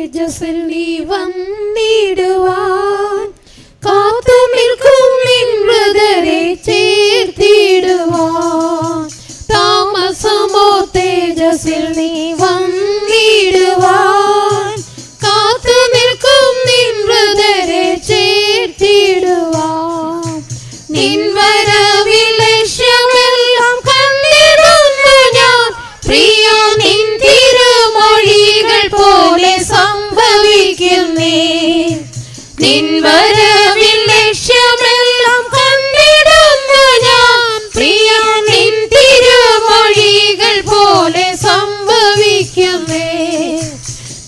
തേജസ്സിൽ നീ വന്നിടുവാൻ കാത്തു നിൽക്കും നിൻ മൃതരെ ചേർത്തിടുവാൻ. താമസമോ തേജസ്സിൽ നീ വന്നിടുവാൻ കാത്തു നിൽക്കും നിൻ മൃതരെ ചേർത്തിടുവാൻ. നിൻ വരവിൽ ലക്ഷ്യമെല്ലാം കണ്ടിടുന്നു ഞാൻ പ്രിയ നിൻ തിരുമൊഴികൾ പോലെ സംഭവിക്കുന്നേ. നിൻ വരവിൽ ലക്ഷ്യമെല്ലാം കണ്ടിടുന്നു ഞാൻ പ്രിയ നിൻ തിരുമൊഴികൾ പോലെ സംഭവിക്കുന്നേ.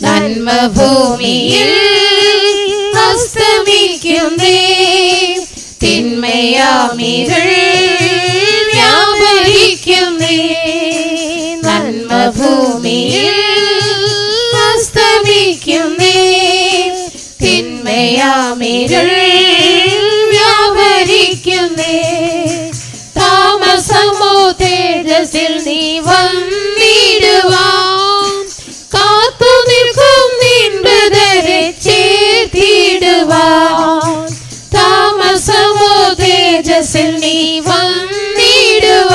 നന്മഭൂമിയിൽ അസ്തമിക്കുന്നേ തിന്മയാമികൾ വ്യാപരിക്കുന്നേ. നന്മഭൂമിയിൽ അസ്തമിക്കുന്നേ തിന്മയാമികൾ വ്യാപരിക്കുന്നേ. താമസമോ തേജസ്സിൽ നീ വന്നിടുവാൻ കാത്തു നിൽക്കും നിൻ മൃതരെ ചേർത്തിടുവാൻ. താമസമോ തേജസ്സിൽ നീ വന്നിടുവാൻ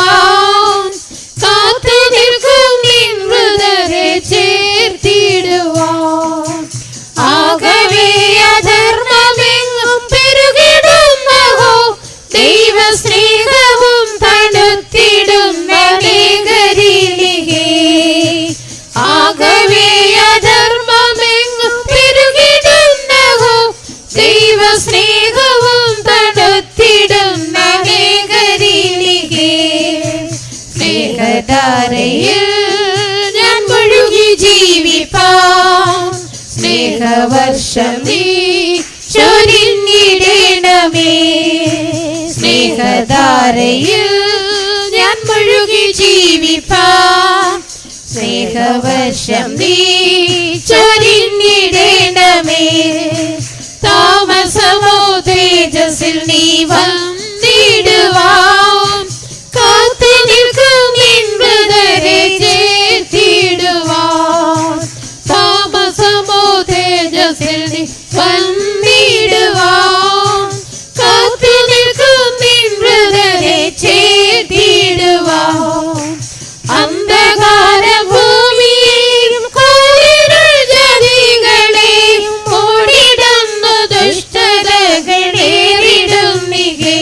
കാത്തു നിൽക്കും നിൻ മൃതരെ ചേർത്തിടുവാൻ. ആകവേ അധർമ്മമെങ്ങും പെരുകിടുന്നവോ ദൈവസ്നേഹവും തണുത്തിടുന്ന മേഘരിലികേ. ആകവേ അധർമ്മമെങ്ങും പെരുകിടുന്നവോ ദൈവസ്നേഹവും തണുത്തിടുന്ന മേഘരിലികേ. സ്നേഹധാരയിൽ ഞാൻ മുഴുകി ജീവിപ്പാൻ സ്നേഹവർഷം നീ ചൊരിഞ്ഞിടണമേ. സ്നേഹധാരയിൽ ഞാൻ മുഴുകി ജീവിപ്പാൻ സ്നേഹവർഷം നീ ചൊരിഞ്ഞിടണമേ. താമസമോ തേജസ്സിൽ നീ വന്നിടുവാൻ കാത്തു നിൽക്കും നിൻ മൃതരെ ചേർത്തിടുവാൻ. താമസമോ തേജസ്സിൽ നീ വന്നിടുവാൻ കാത്തു നിൽക്കും നിൻ മൃതരെ ചേർത്തിടുവാൻ. അന്ധകാര ഭൂമിയെയും കോരിരുൾ ജാതികളെയും ഓടിടുന്നു ദുഷ്ടതകളേറിടുന്നികേ.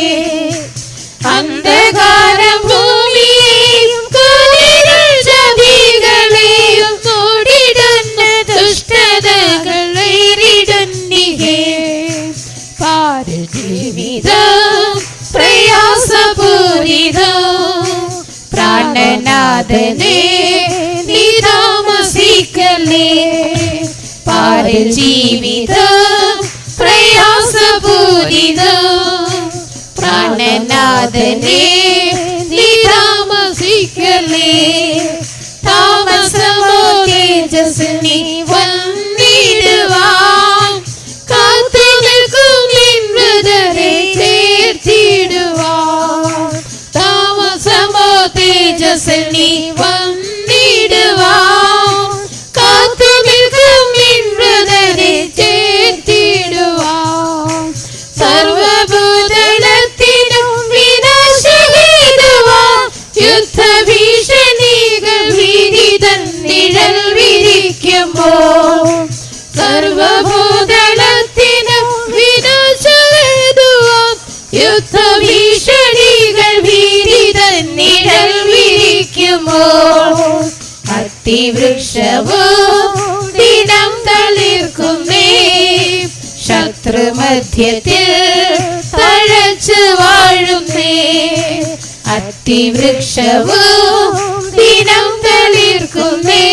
അന്ധകാര ഭൂമിയെയും കോരിരുൾ ജാതികളെയും ഓടിടുന്നു ദുഷ്ടതകളേറിടുന്നികേ. പാരജീവിതം പ്രയാസപൂരിതം പ്രാണനാഥനേ നീ താമസിക്കല്ലേ. പാരജീവിതം പ്രയാസപൂരിതം പ്രാണനാഥനേ നീ താമസിക്കല്ലേ. താമസമോ തേജസ്സിൽ നീ വന്നിടുവാൻ കാത്തു നിൽക്കും നിൻ മൃതരെ ചേർത്തിടുവാൻ. താമസമോ തേജസ്സിൽ നീ വന്നിടുവാൻ കാത്തു നിൽക്കും നിൻ മൃതരെ ചേർത്തിടുവാൻ. സർവഭൂതലത്തിനും വിനാശഹേതുവാൻ യുദ്ധഭീഷണികൾ ഭീതിതൻ നിഴൽ വിരിക്കുമ്പോൾ. സർവഭൂതലത്തിനും വിനാശഹേതുവാൻ യുദ്ധഭീഷണികൾ ഭീതിതൻ നിഴൽ വിരിക്കുമ്പോൾ. അത്തിവൃക്ഷവും ദിനം തളിർക്കുന്നേ ശത്രുമധ്യത്തിൽ തഴച്ചു വാഴുന്നേ. അത്തിവൃക്ഷവും ദിനം തളിർക്കുന്നേ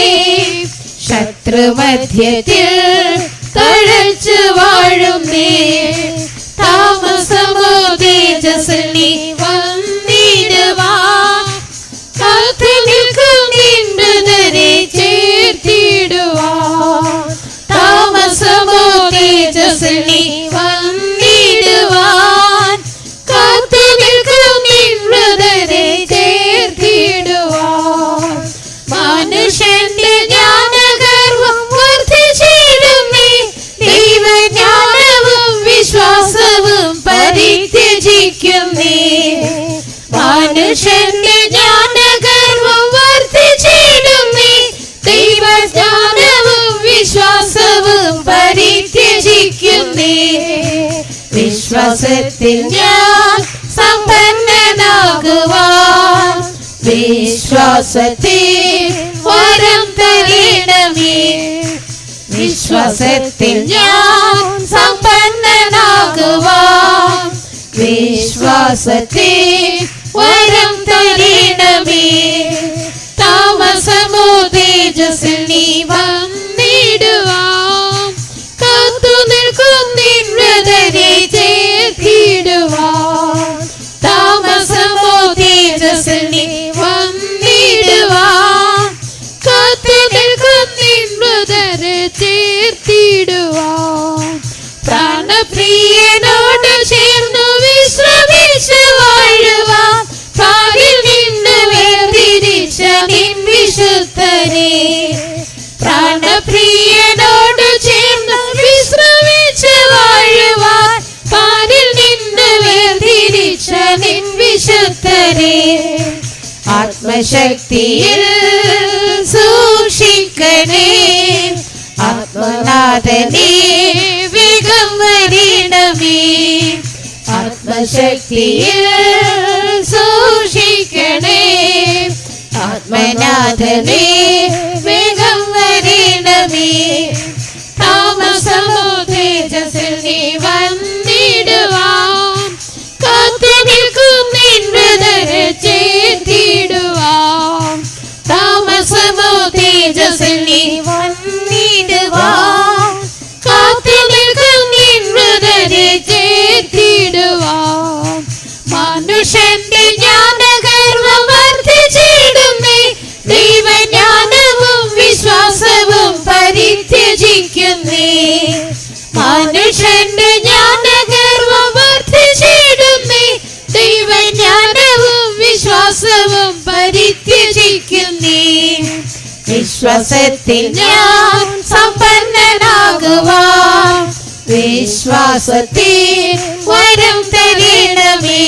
ശത്രുമധ്യത്തിൽ തഴച്ചു വാഴുന്നേ. താമസമോ തേജസ്സിൽ നീ വന്നിടുവാൻ കാത്തു നിൽക്കും നിൻ മൃതരെ ചേർത്തിടുവാൻ. താമസമോ തേജസ്സിൽ നീ വന്നിടുവാൻ കാത്തു നിൽക്കും നിൻ മൃതരെ ചേർത്തിടുവാൻ. മനുഷ്യന്റെ ജ്ഞാനഗർവം വർദ്ധിച്ചിടും വിശ്വാസത്തിൽ ഞാൻ സമ്പന്നനാകുവാൻ വിശ്വാസത്തിൽ വരം തരണമേ. വിശ്വാസത്തിൽ ഞാൻ സമ്പന്നനാകുവാൻ വിശ്വാസത്തിൽ വരം തരണമേ. താമസമോ തേജസ്സിൽ നീ വന്നിടുവാൻ കാത്തു നിൽക്കും നിൻ വൃതരെ ചേർത്തിടുവാൻ. താമസമോ തേജസ്സിൽ നീ വന്നിടുവാൻ കാത്തു നിൽക്കും നിൻ വൃതരെ ചേർത്തിടുവാൻ. പ്രാണപ്രിയനോട് ചേർന്നു വിശ്രമിച്ച് വാഴുവാൻ പാരിൽ നിന്ന് വേർതിരിച്ച നിൻ വിശുദ്ധരെ. പ്രാണപ്രിയനോട് ചേർന്നു വിശ്രമിച്ച് വാഴുവാൻ പാരിൽ നിന്ന് വേർതിരിച്ച നിൻ വിശുദ്ധരെ. ആത്മശക്തിയിൽ സൂക്ഷിക്കണേ ആത്മനാഥനേ വേഗം വരണമേ. ആത്മശക്തിയിൽ സൂക്ഷിക്കണേ ആത്മനാഥനേ വേഗം വരണമേ. താമസമോ തേജസ്സിൽ നീ വന്നിടുവാൻ കാത്തു നിൽക്കും നിൻ വൃതരെ ചേർത്തിടുവാൻ. താമസമോ തേജസ്സിൽ നീ വന്നിടുവാൻ കാത്തു നിൽക്കും നിൻ വൃതരെ ചേർത്തിടുവാൻ. മനുഷ്യന്റെ ജ്ഞാനഗർവം വർദ്ധിച്ചിടുന്നേ ദൈവജ്ഞാനവും വിശ്വാസവും പരിത്യജിക്കുന്നേ. മനുഷ്യന്റെ ജ്ഞാനഗർവം വർദ്ധിച്ചിടുന്നേ ദൈവജ്ഞാനവും വിശ്വാസവും പരിത്യജിക്കുന്നേ. വിശ്വാസത്തിൽ ഞാൻ സമ്പന്നനാകുവാൻ വിശ്വാസത്തിൽ വരം തരണമേ.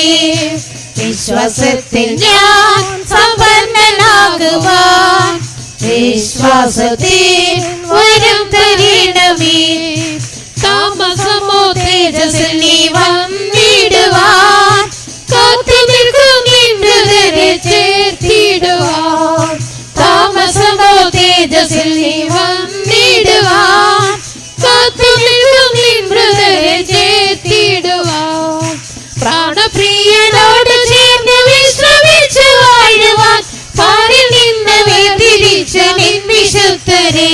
വിശ്വാസത്തിൽ ഞാൻ സമ്പന്നനാകുവാൻ വിശ്വാസത്തിൽ വരം തരണമേ. താമസമോ തേജസ്സിൽ നീ വന്നിടുവാൻ കാത്തു നിൽക്കും നിൻ വൃതരെ ചേർത്തിടുവാൻ. താമസമോ തേജസ്സിൽ നീ വന്നിടുവാൻ കാത്തു നിൽക്കും നിൻ വൃതരെ ചേർത്തിടുവാൻ. പ്രാണപ്രിയനോട് ചേർന്ന് വിശ്രമിച്ച് വാഴുവാൻ പാരിൽ നിന്ന് വേർതിരിച്ച നിൻ വിശുദ്ധരെ.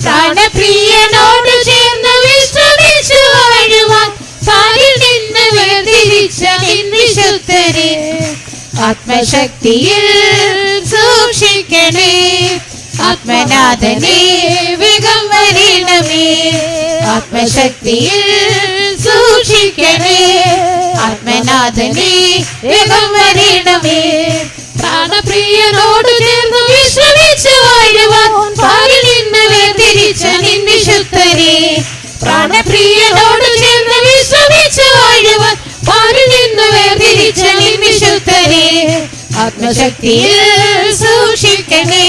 പ്രാണപ്രിയനോട് ചേർന്ന് വിശ്രമിച്ച് വാഴുവാൻ പാരിൽ നിന്ന് വേർതിരിച്ച നിൻ വിശുദ്ധരെ. ആത്മശക്തിയിൽ സൂക്ഷിക്കണേ ആത്മനാഥനേ വേഗം വരണമേ. ആത്മശക്തിയിൽ സൂക്ഷിക്കണേ ആത്മനാഥനേ വേഗം വരണമേ. പ്രാണപ്രിയനോട് ചേർന്ന് വിശ്രമിച്ച് വാഴുവാൻ പാരിൽ നിന്ന് വേർതിരിച്ച നിൻ വിശുദ്ധരെ. പ്രാണപ്രിയനോട് ചേർന്ന് വിശ്രമിച്ച് വാഴുവാൻ പാരിൽ നിന്ന് വേർതിരിച്ച നിൻ വിശുദ്ധരെ. ആത്മശക്തിയിൽ സൂക്ഷിക്കണേ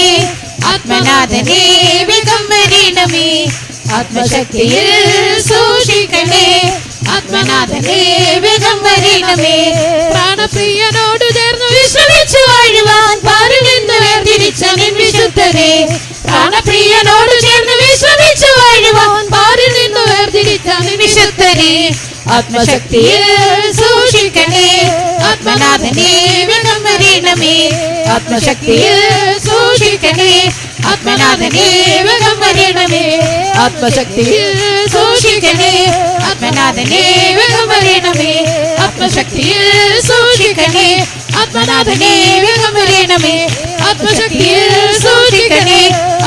ആത്മനാഥനേ വേഗം വരണമേ. ആത്മശക്തിയിൽ സൂക്ഷിക്കണേ ആത്മനാഥനേ വേഗം വരണമേ. പ്രാണപ്രിയനോട് ചേർന്ന് വിശ്രമിച്ച് വാഴുവാൻ പാരിൽ നിന്ന് വേർതിരിച്ച നിൻ വിശുദ്ധരെ. പ്രാണപ്രിയനോട് ചേർന്ന് വിശ്രമിച്ച് വാഴുവാൻ പാരിൽ നിന്ന് വേർതിരിച്ച നിൻ വിശുദ്ധരെ. ആത്മശക്തിയിൽ സൂക്ഷിക്കണേ ആത്മനാഥനേ വേഗം വരണമേ. ആത്മശക്തിയിൽ സൂക്ഷിക്കണേ ആത്മനാഥനേ വേഗം വരണമേ. ആത്മശക്തിയിൽ സൂക്ഷിക്കണേ ആത്മനാഥനേ വേഗം വരണമേ. ആത്മശക്തിയിൽ സൂക്ഷിക്കണേ ആത്മനാഥനേ വേഗം വരണമേ. ആത്മശക്തിയിൽ സൂക്ഷിക്കണേ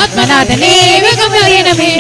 ആത്മനാഥനേ വേഗം വരണമേ.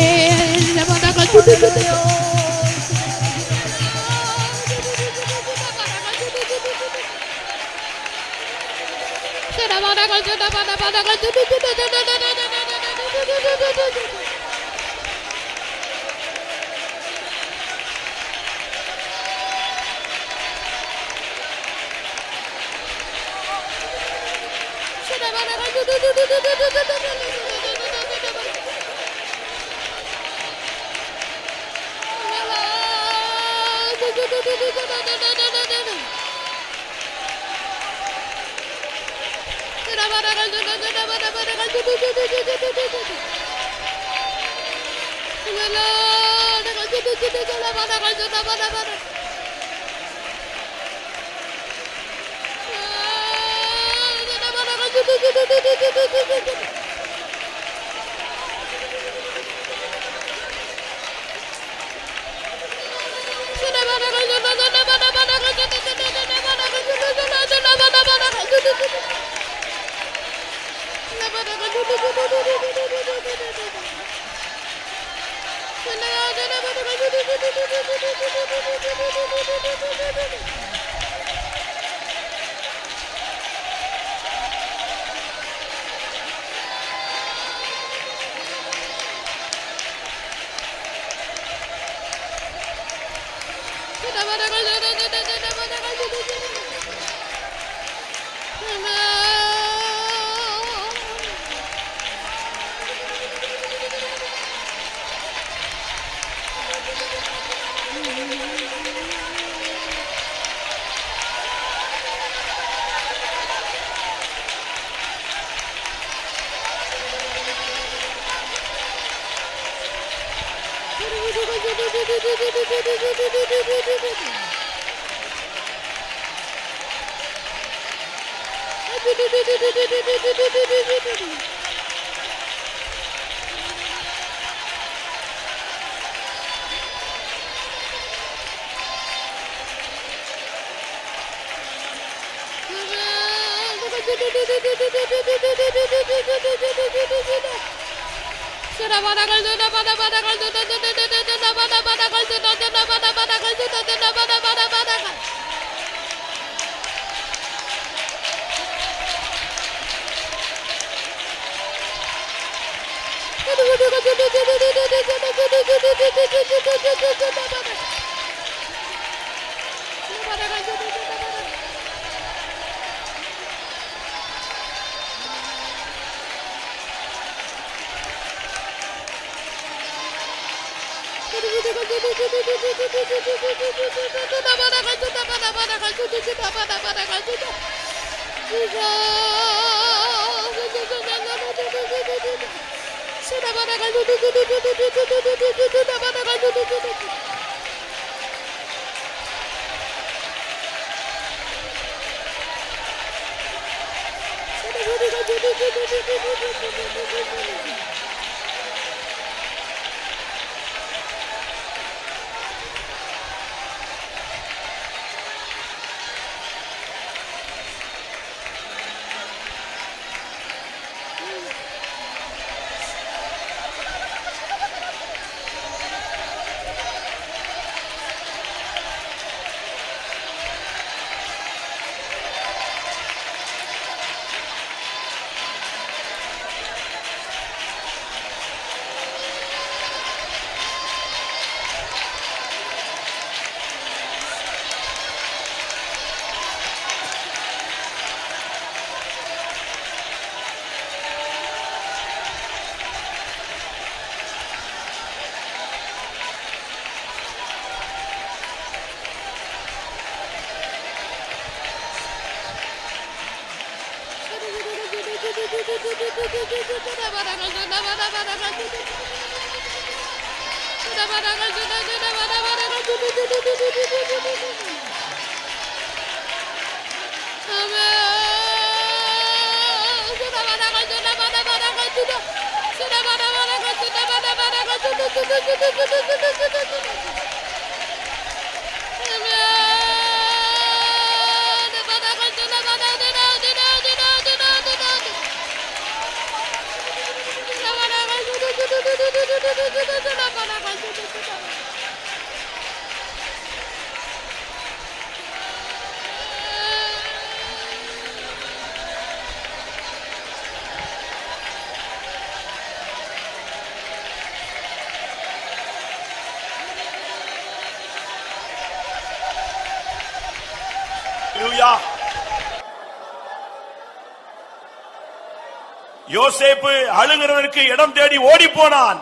யோசேப்பு அழுகிறதற்கு இடம் தேடி ஓடி போனான்.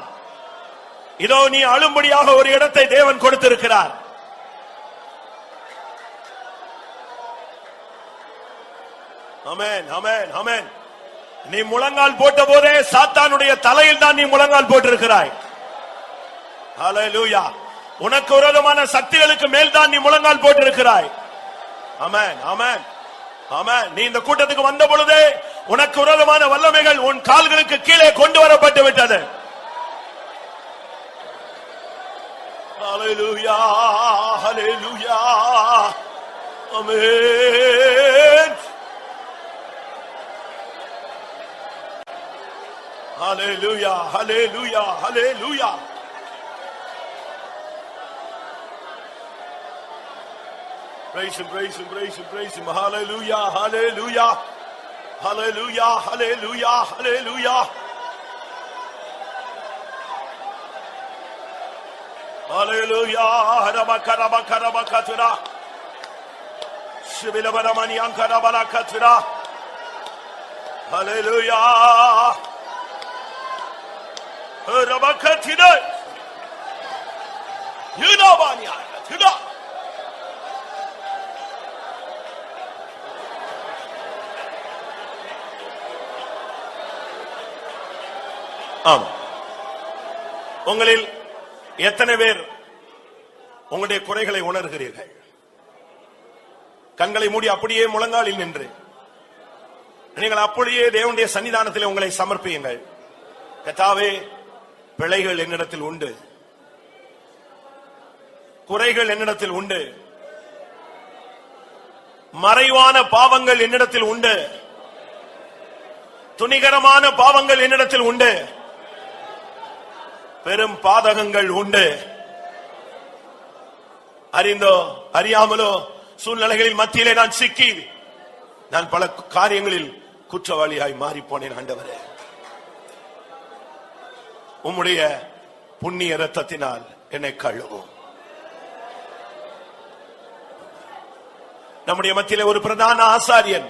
இதோ நீ அழும்படியாக ஒரு இடத்தை தேவன் கொடுத்திருக்கிறார். ஆமென் ஆமென் ஆமென். நீ முழங்கால் போட்ட போதே சாத்தானுடைய தலையில் தான் நீ முழங்கால் போட்டிருக்கிறாய். ஹல்லேலூயா. உனக்கு விரோதமான சக்திகளுக்கு மேல் தான் நீ முழங்கால் போட்டிருக்கிறாய். ஆமென் ஆமென் ஆமென். நீ இந்த கூட்டத்துக்கு வந்த பொழுதே உனக்கு விரோதமான வல்லமைகள் உன் கால்களுக்கு கீழே கொண்டு வரப்பட்டு விட்டது. ஹல்லேலூயா ஹல்லேலூயா. ஆமென். ஹல்லேலூயா ஹல்லேலூயா ஹல்லேலூயா. Praise him, praise him, praise him, praise him. Hallelujah, hallelujah. Hallelujah, hallelujah, hallelujah. Hallelujah. Rabakarabakarabakatura. Shibilabaramani ankarabalakatura. Hallelujah. Rabakatira. Yunabani akatira. உங்களில் எத்தனை பேர் உங்களுடைய குறைகளை உணர்கிறீர்கள்? கண்களை மூடி அப்படியே முழங்காலில் நின்று நீங்கள் அப்படியே தேவனுடைய சன்னிதானத்தில் உங்களை சமர்ப்பியுங்கள். கர்த்தாவே, பிழைகள் என்னிடத்தில் உண்டு, குறைகள் என்னிடத்தில் உண்டு, மறைவான பாவங்கள் என்னிடத்தில் உண்டு, துணிகரமான பாவங்கள் என்னிடத்தில் உண்டு, பெரும் பாதகங்கள் உண்டு. அறிந்தோ அறியாமலோ சூழ்நிலைகளில் மத்தியிலே நான் சிக்கி நான் பல காரியங்களில் குற்றவாளியாய் மாறி போனேன். ஆண்டவரே, உம்முடைய புண்ணிய இரத்தத்தினால் என்னை கழுவும். நம்முடைய மத்தியிலே ஒரு பிரதான ஆசாரியன்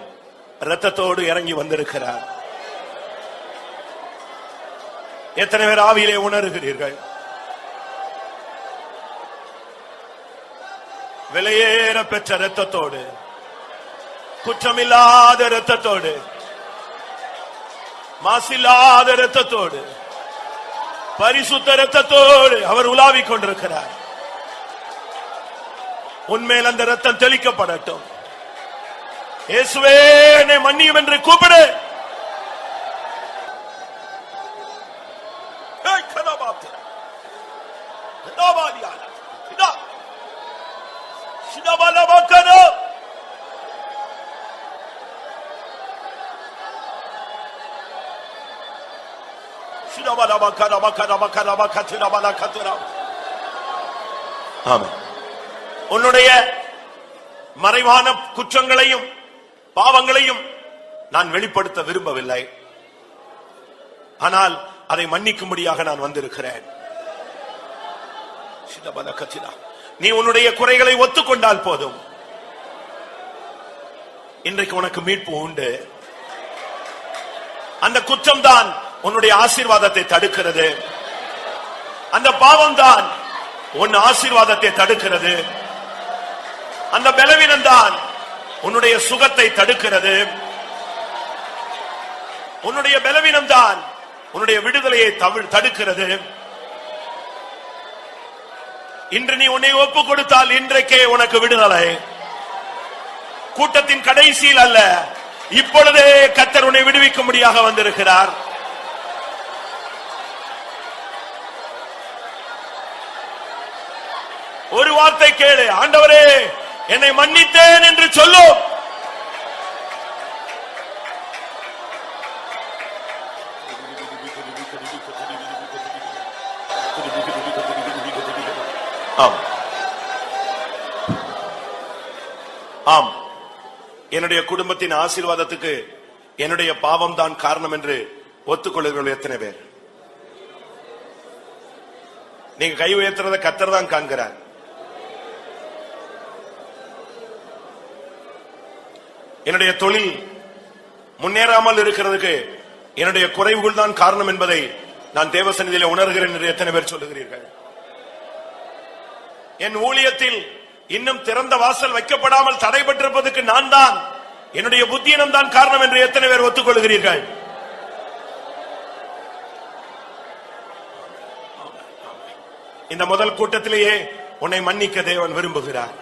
இரத்தத்தோடு இறங்கி வந்திருக்கிறார். எத்தனை பேர் ஆவியிலே உணர்கிறீர்கள்? விலையேற பெற்ற இரத்தத்தோடு, குற்றமில்லாத இரத்தத்தோடு, மாசில்லாத இரத்தத்தோடு, பரிசுத்த இரத்தத்தோடு அவர் உலாவிக் கொண்டிருக்கிறார். உன்மேல் அந்த இரத்தம் தெளிக்கப்படட்டும். இயேசுவே, என்னை மன்னியும் என்று கூப்பிடு. உன்னுடைய மறைவான குற்றங்களையும் பாவங்களையும் நான் வெளிப்படுத்த விரும்பவில்லை. ஆனால் அதை மன்னிக்கும்படியாக நான் வந்திருக்கிறேன். நீ உன்னுடைய குறைகளை ஒத்துக்கொண்டால் போதும். இன்றைக்கு உனக்கு மீட்பு உண்டு. அந்த குற்றம் தான் உன்னுடைய ஆசீர்வாதத்தை தடுக்கிறது. அந்த பாவம் தான் உன் ஆசீர்வாதத்தை தடுக்கிறது. அந்த பலவீனம் தான் உன்னுடைய சுகத்தை தடுக்கிறது. உன்னுடைய பலவீனம் தான் உன்னுடைய விடுதலையை தடுக்கிறது. இன்று நீ உன்னை ஒப்பு கொடுத்தால் இன்றைக்கே உனக்கு விடுதலை. கூட்டத்தின் கடைசியில் அல்ல, இப்பொழுதே கர்த்தர் உன்னை விடுவிக்கும்படியாக வந்திருக்கிறார். ஒரு வார்த்தை கேளு. ஆண்டவரே, என்னை மன்னித்தேன் என்று சொல்லும். ஆம் ஆம், என்னுடைய குடும்பத்தின் ஆசீர்வாதத்துக்கு என்னுடைய பாவம் தான் காரணம் என்று ஒத்துக்கொள்ளுகிறவர்கள் எத்தனை பேர்? நீங்க கை உயர்த்துறத கர்த்தர் தான் காண்கிறார். என்னுடைய தொழில் முன்னேறாமல் இருக்கிறதுக்கு என்னுடைய குறைவுகள் தான் காரணம் என்பதை நான் தேவசன்னிதியிலே உணர்கிறேன் என்று எத்தனை பேர் சொல்லுகிறீர்கள்? என் ஊழியத்தில் இன்னும் திறந்த வாசல் வைக்கப்படாமல் தடைபட்டிருப்பதற்கு நான் தான் என்னுடைய புத்தியினம் தான் காரணம் என்று எத்தனை பேர் ஒத்துக்கொள்கிறீர்கள்? இந்த முதல் கூட்டத்திலேயே உன்னை மன்னிக்க தேவன் விரும்புகிறார்.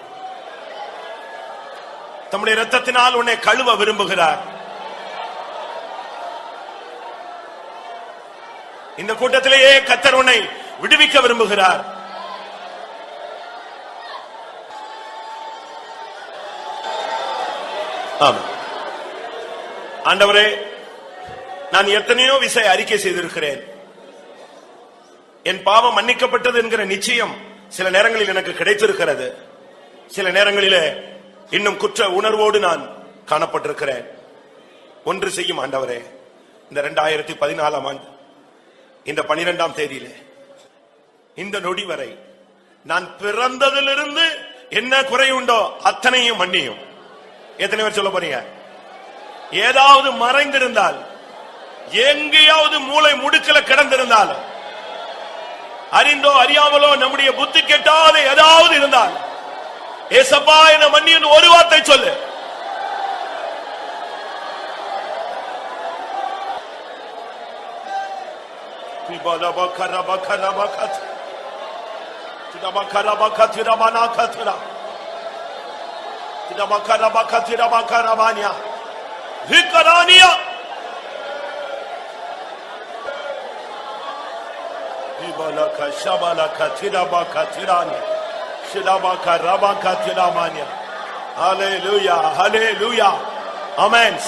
தம்முடைய இரத்தத்தினால் உன்னை கழுவ விரும்புகிறார். இந்த கூட்டத்திலேயே கர்த்தர் உன்னை விடுவிக்க விரும்புகிறார். ஆண்டவரே, நான் எத்தனையோ விஷயம் அறிக்கை செய்திருக்கிறேன். என் பாவம் மன்னிக்கப்பட்டது என்கிற நிச்சயம் சில நேரங்களில் எனக்கு கிடைத்திருக்கிறது. சில நேரங்களிலே இன்னும் குற்ற உணர்வோடு நான் காணப்பட்டிருக்கிறேன். ஒன்று செய்யும் ஆண்டவரே, இந்த 2014 ஆண்டு இந்த 12ஆம் தேதியிலே இந்த நொடி வரை நான் பிறந்ததிலிருந்து என்ன குறை உண்டோ அத்தனையும் மன்னியும். எத்தனை பேர் சொல்ல போறீங்க? ஏதாவது மறைந்திருந்தால், எங்கேயாவது மூளை முடுக்கல கிடந்திருந்தால், அறிந்தோ அறியாமலோ நம்முடைய புத்தி கெட்டாத ஏதாவது இருந்தால், ஏசப்பா என மன்னியும் ஒரு வார்த்தை சொல்லு.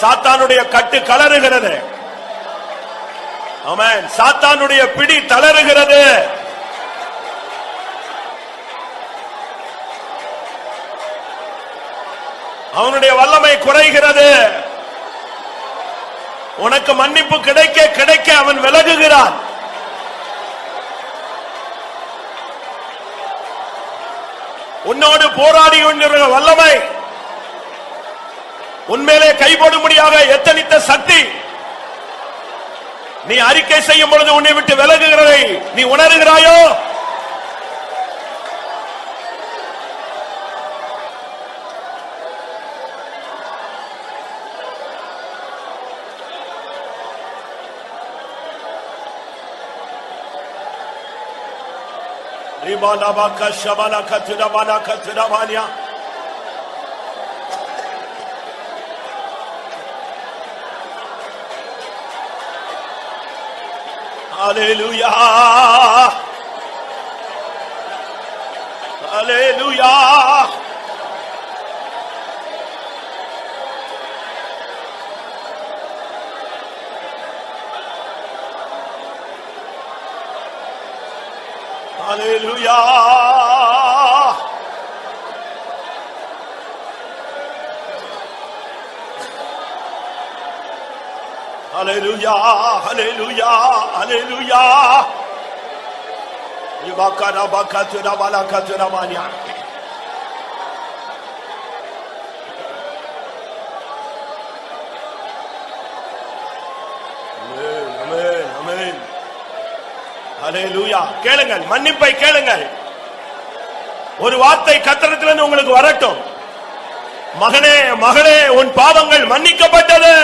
சாத்தானுடைய கட்டு கலறுகிறது. ஆமென். சாத்தானுடைய பிடி தளருகிறது. அவனுடைய வல்லமை குறைகிறது. உனக்கு மன்னிப்பு கிடைக்க கிடைக்க அவன் விலகுகிறான். உன்னோடு போராடி கொண்டிருக்கிற வல்லமை, உன்மேலே கைபோடும்படியாக எத்தனித்த சக்தி, நீ அறிக்கை செய்யும் பொழுது உன்னை விட்டு விலகுகிறதை நீ உணர்கிறாயோ? Hallelujah. Hallelujah. Hallelujah. Hallelujah, hallelujah, hallelujah. Ibakara bakatura balakatura mania. Amen, amen, amen. Hallelujah. கேளுங்கள், மன்னிப்பை கேளுங்கள். ஒரு வார்த்தை கர்த்தரிடத்திலிருந்து உங்களுக்கு வரட்டும். மகனே, மகளே, உன் பாவங்கள் மன்னிக்கப்பட்டது.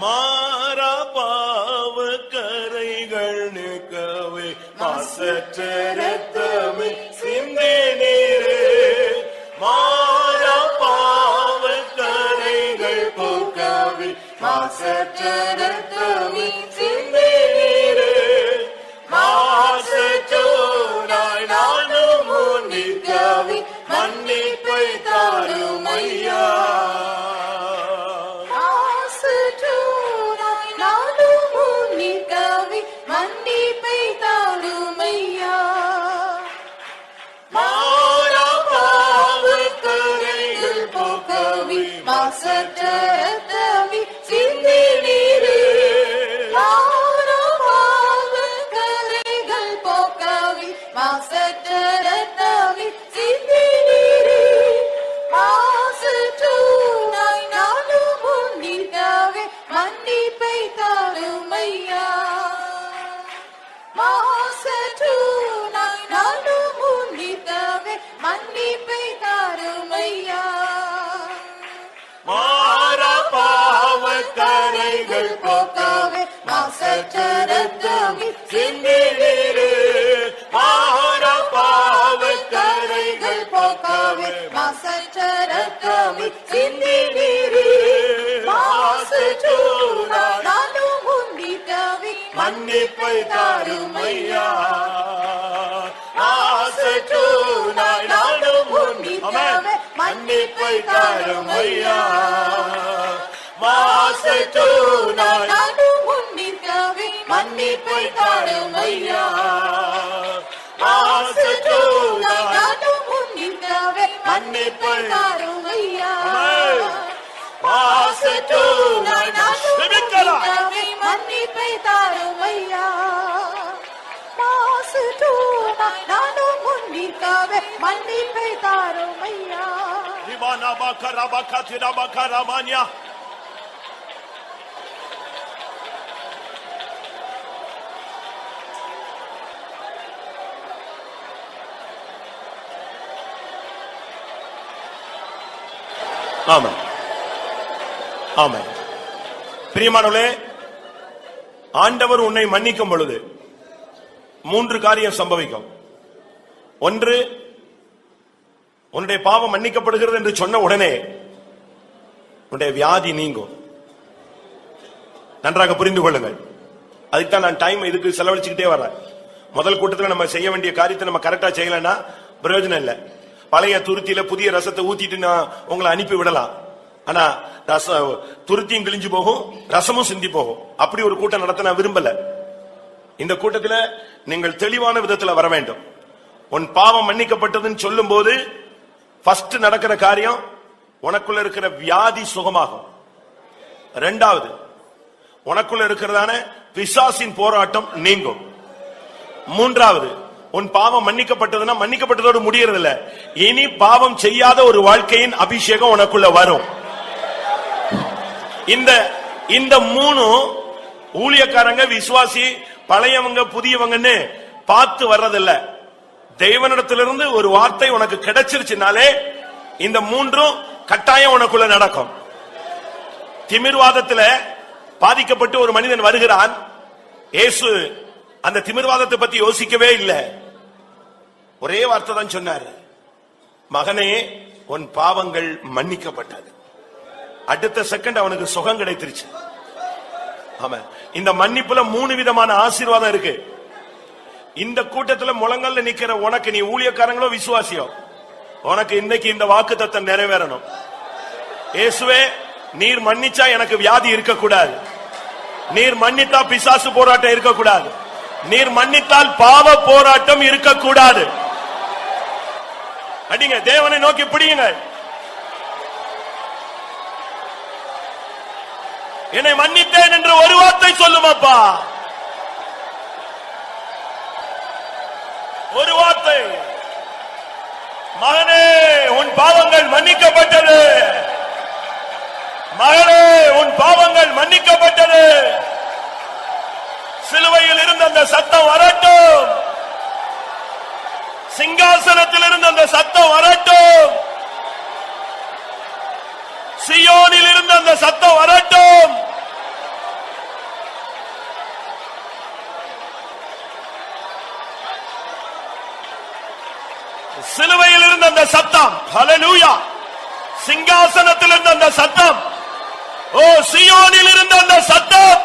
மாறா பாவ கரைகள் நீக்கவே மாசற்ற இரத்தமே சிந்தி நீரே. மாறா பாவ கரைகள் போக்கவே மாசற்ற இரத்தமே சிந்தி நீரே. மாசற்றோராய் நானும் முன்னிற்கவே மன்னிப்பை தாரும் ஐயா. மாசற்றரத்தமி சிந்தி நீரே. கரைகள் போக்கவி மாசற்றரத்தமி சிந்தி நீரே. மாசற்றூராய் நானும் முன்னிற்கவே மன்னிப்பை தாரும் ஐயா. மாசற்றூ போக்கவே மாசற்ற ரத்தமே சிந்தினீரே பார பாவ கரைகள் போக்கவே மாசற்ற ரத்தமே சிந்தினீரே மாசற்றோராய் நானும் உன்னிடவே மன்னிப்பை தாரும் ஐயா மாசற்றோராய் நானும் உன்னிடவே மன்னிப்பை தாரும் ஐயா மாசற்றோராய் நானும் உன்னிடவே மன்னிப்பை தாரும் ஐயா மாசற்றோராய் நானும் உன்னிடவே மன்னிப்பை தாரும் ஐயா மாசற்றோராய் நானும் உன்னிடவே மன்னிப்பை தாரும் ஐயா மாசற்றோராய் நானும் உன்னிடவே மன்னிப்பை தாரும் ஐயா திவானா பக்கரா பக்கதிரா பக்கரா மான்யா ஆமென் ஆமென். பிரியமானவர்களே, ஆண்டவர் உன்னை மன்னிக்கும் பொழுது 3 காரியம் சம்பவிக்கும். ஒன்று, உன்னுடைய பாவம் மன்னிக்கப்படுகிறது என்று சொன்ன உடனே உன்னுடைய வியாதி நீங்கும். நன்றாக புரிந்து கொள்ளுங்கள். அதுக்குதான் நான் டைம் இதுக்கு செலவழிச்சுக்கிட்டே வரேன். முதல் கூட்டத்தில் நம்ம செய்ய வேண்டிய காரியத்தை நம்ம கரெக்டா செய்யலன்னா பிரயோஜனம் இல்லை. பழைய துருத்தியில புதிய ரசத்தை ஊத்திட்டு நான் உங்களை அனுப்பி விடலாம். ஆனா துருத்தியும் கிழிஞ்சு போகும், ரசமும் சிந்தி போகும். அப்படி ஒரு கூட்டம் நடத்த நான் விரும்பல. இந்த கூட்டத்தில் நீங்கள் தெளிவான விதத்தில் வர வேண்டும். உன் பாவம் மன்னிக்கப்பட்டதுன்னு சொல்லும் போது ஃபர்ஸ்ட் நடக்கிற காரியம் உனக்குள்ள இருக்கிற வியாதி சுகமாகும். 2வது, உனக்குள்ள இருக்கிறதான பிசாசின் போராட்டம் நீங்கும். 3வது, உன் பாவம் மன்னிக்கப்பட்டதுன்னா மன்னிக்கப்பட்டதோடு முடியறதில்ல, இனி பாவம் செய்யாத ஒரு வாழ்க்கையின் அபிஷேகம் உனக்குள்ள வரும். இந்த 3 ஊழியக்காரங்க, விசுவாசி, பழையவங்க புதியவங்கன்னு பார்த்து வர்றதில்ல. தேவனிடத்திலிருந்து ஒரு வார்த்தை உனக்கு கிடைச்சிருச்சுனாலே இந்த 3 கட்டாயம் உனக்குள்ள நடக்கும். திமிர்வாதத்துல பாதிக்கப்பட்டு ஒரு மனிதன் வருகிறான். இயேசு அந்த திமிர்வாதத்தை பத்தி யோசிக்கவே இல்லை. ஒரே வார்த்தை தான் சொன்னார், மகனே உன் பாவங்கள் மன்னிக்கப்பட்டது. அடுத்த செகண்ட் அவனுக்கு சுகம் கிடைத்திருச்சு. ஆமா, இந்த மன்னிப்புல 3 விதமான ஆசீர்வாதம் இருக்கு. இந்த கூட்டத்துல முழங்கல்ல நிக்கிற உனக்கு, நீ ஊழியக்காரங்களோ விசுவாசியோ, உனக்கு இன்னைக்கு இந்த வாக்குத்தத்தம் நிறைவேறணும். இயேசுவே, நீர் மன்னிச்சா எனக்கு வியாதி இருக்கக்கூடாது, நீர் மன்னித்தா பிசாசு போராட்டம் இருக்கக்கூடாது, நீர் மன்னித்தால் பாவ போராட்டம் இருக்கக்கூடாது. அடிங்க, தேவனை நோக்கி பிடியுங்க. என்னை மன்னித்தேன் என்று ஒரு வார்த்தை சொல்லுமாப்பா, ஒரு வார்த்தை. மகனே உன் பாவங்கள் மன்னிக்கப்பட்டது, மகனே உன் பாவங்கள் மன்னிக்கப்பட்டது. சிலுவையில் இருந்த அந்த சத்தம் வரட்டும், சிங்காசனத்தில் இருந்த அந்த சத்தம் வரட்டும், சியோனில் இருந்த அந்த சத்தம் வரட்டும். சிலுவையில் இருந்த அந்த சத்தம், ஹல்லேலூயா. சிங்காசனத்தில் இருந்த அந்த சத்தம், ஓ சியோனில் இருந்த அந்த சத்தம்.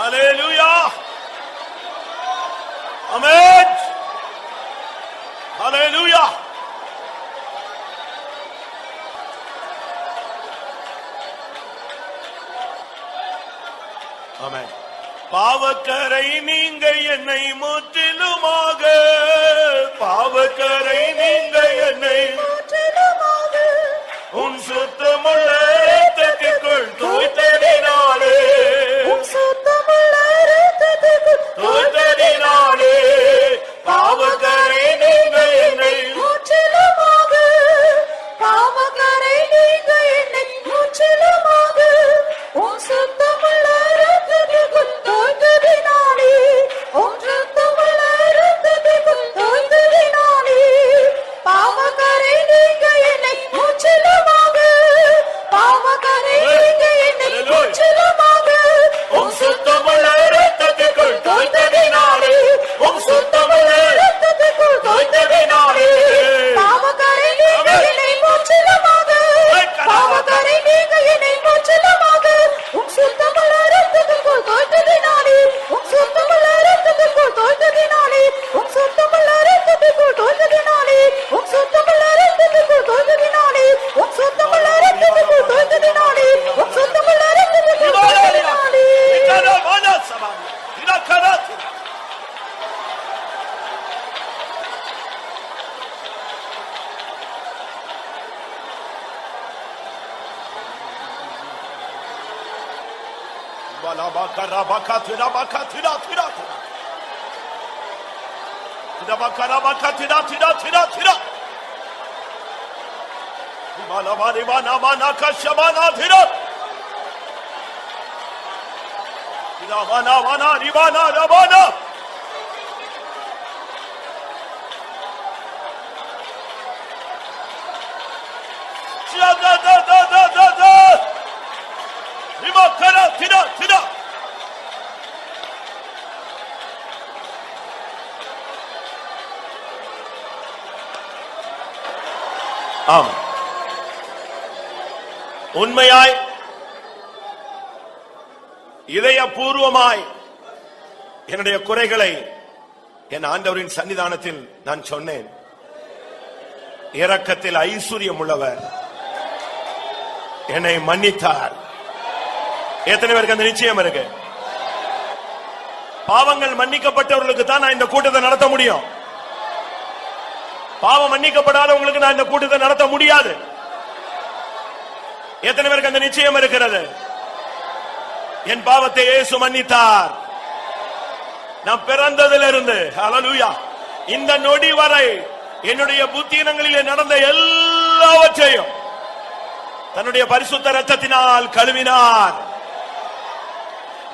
Hallelujah. Amen. Hallelujah. Amen. பாவக்கரை நீங்க என்னை முற்றிலுமாக, பாவக்கரை நீங்க என்னை முற்றிலுமாக உன் சுத்தமுள்ள இரத்தத்திற்குள் தூய்த்ததினாலே, உம் சுத்தமுள்ள இரத்தத்திற்குள் தூய்த்ததினாலே பாவக்கரை நீங்க என்னை முற்றிலுமாக, பாவக்கரை நீங்க என்னை முற்றிலுமாக உம் சுத்தமுள்ள இரத்தத்திற்குள் ஆம், உண்மையாய் இதயபூர்வமாய் என்னுடைய குறைகளை என் ஆண்டவரின் சன்னிதானத்தில் நான் சொன்னேன். இரக்கத்தில் ஐஸ்வர்யம் உள்ளவர் என்னை மன்னித்தார். எத்தனை பேருக்கு அந்த நிச்சயம் இருக்கு? பாவங்கள் மன்னிக்கப்பட்டவர்களுக்கு தான் நான் இந்த கூட்டத்தை நடத்த முடியும். பாவம் மன்னிக்கப்படாதவங்களுக்கு நான் இந்த கூட்டத்தை நடத்த முடியாது. எத்தனை பேருக்கு அந்த நிச்சயம் இருக்கிறது? என் பாவத்தை இயேசு மன்னித்தார். நான் பிறந்ததிலிருந்து ஹல்லேலூயா இந்த நொடி வரை என்னுடைய புத்தியினங்களிலே நடந்த எல்லாவற்றையும் தன்னுடைய பரிசுத்த இரத்தத்தினால் கழுவினார்.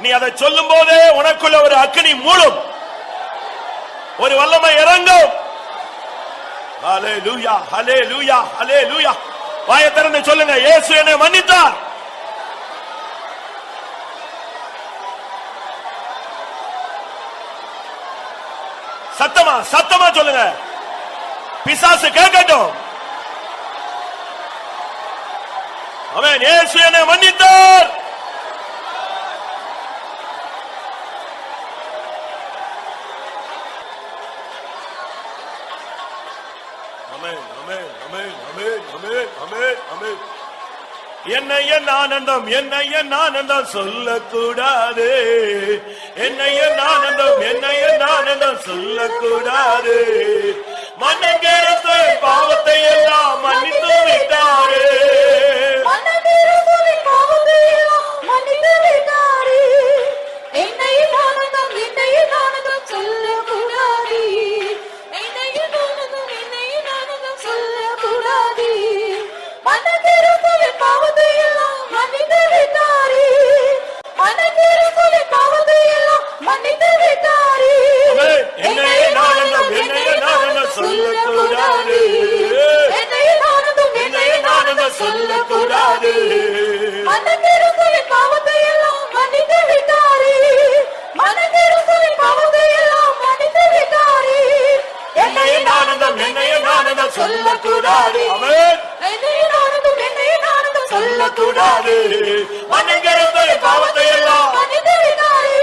நீ அதை சொல்லும் போதே உனக்குள்ள ஒரு அக்கினி மூடும், ஒரு வல்லமை இறங்கும். ஹல்லேலூயா ஹல்லேலூயா ஹல்லேலூயா. வாயை திறந்து சொல்லுங்க, இயேசு என்னை மன்னித்தார். சத்தமா சத்தமா சொல்லுங்க, பிசாசு கேட்கட்டும். ஆமென். இயேசு என்னை மன்னித்தார். என்னை என் ஆனந்தம், என்னை என் ஆனந்தம் சொல்லக்கூடாது. என்னை என் ஆனந்தம், என்னை என் ஆனந்தம் சொல்லக்கூடாது. மன்னிக்கிற பாவத்தை எல்லாம் மன்னித்து விட்டாரு. என்னை ஆனந்தம், என்னை ஆனந்தம் சொல்லக்கூடாது. என்னை ஆனந்தம், என்னை ஆனந்தம் சொல்லக்கூடாது. மனதிருப்பலின் பாவத்தை எல்லாம் மன்னித்து விட்டாரே. மனதிருப்பலின் பாவத்தை எல்லாம் மன்னித்து விட்டாரே. என்னை ஆனந்தம், என்னை ஆனந்தம் சொல்லக்கூடாது. என்னை ஆனந்தம், என்னை ஆனந்தம் சொல்லக்கூடாது. மனதிருப்பலின் பாவத்தை எல்லாம் மன்னித்து விட்டாரே. மனதிருப்பலின் பாவத்தை எல்லாம் மன்னித்து விட்டாரே. என்னை ஆனந்தம், என்னை ஆனந்தம் சொல்லக்கூடாது. ஆமென். என்னை ஆனந்தம், என்னை ஆனந்தம் சொல்லக்கூடாது. மன்னிக்கிற பாவத்தை எல்லாம் மன்னித்து விட்டாரே.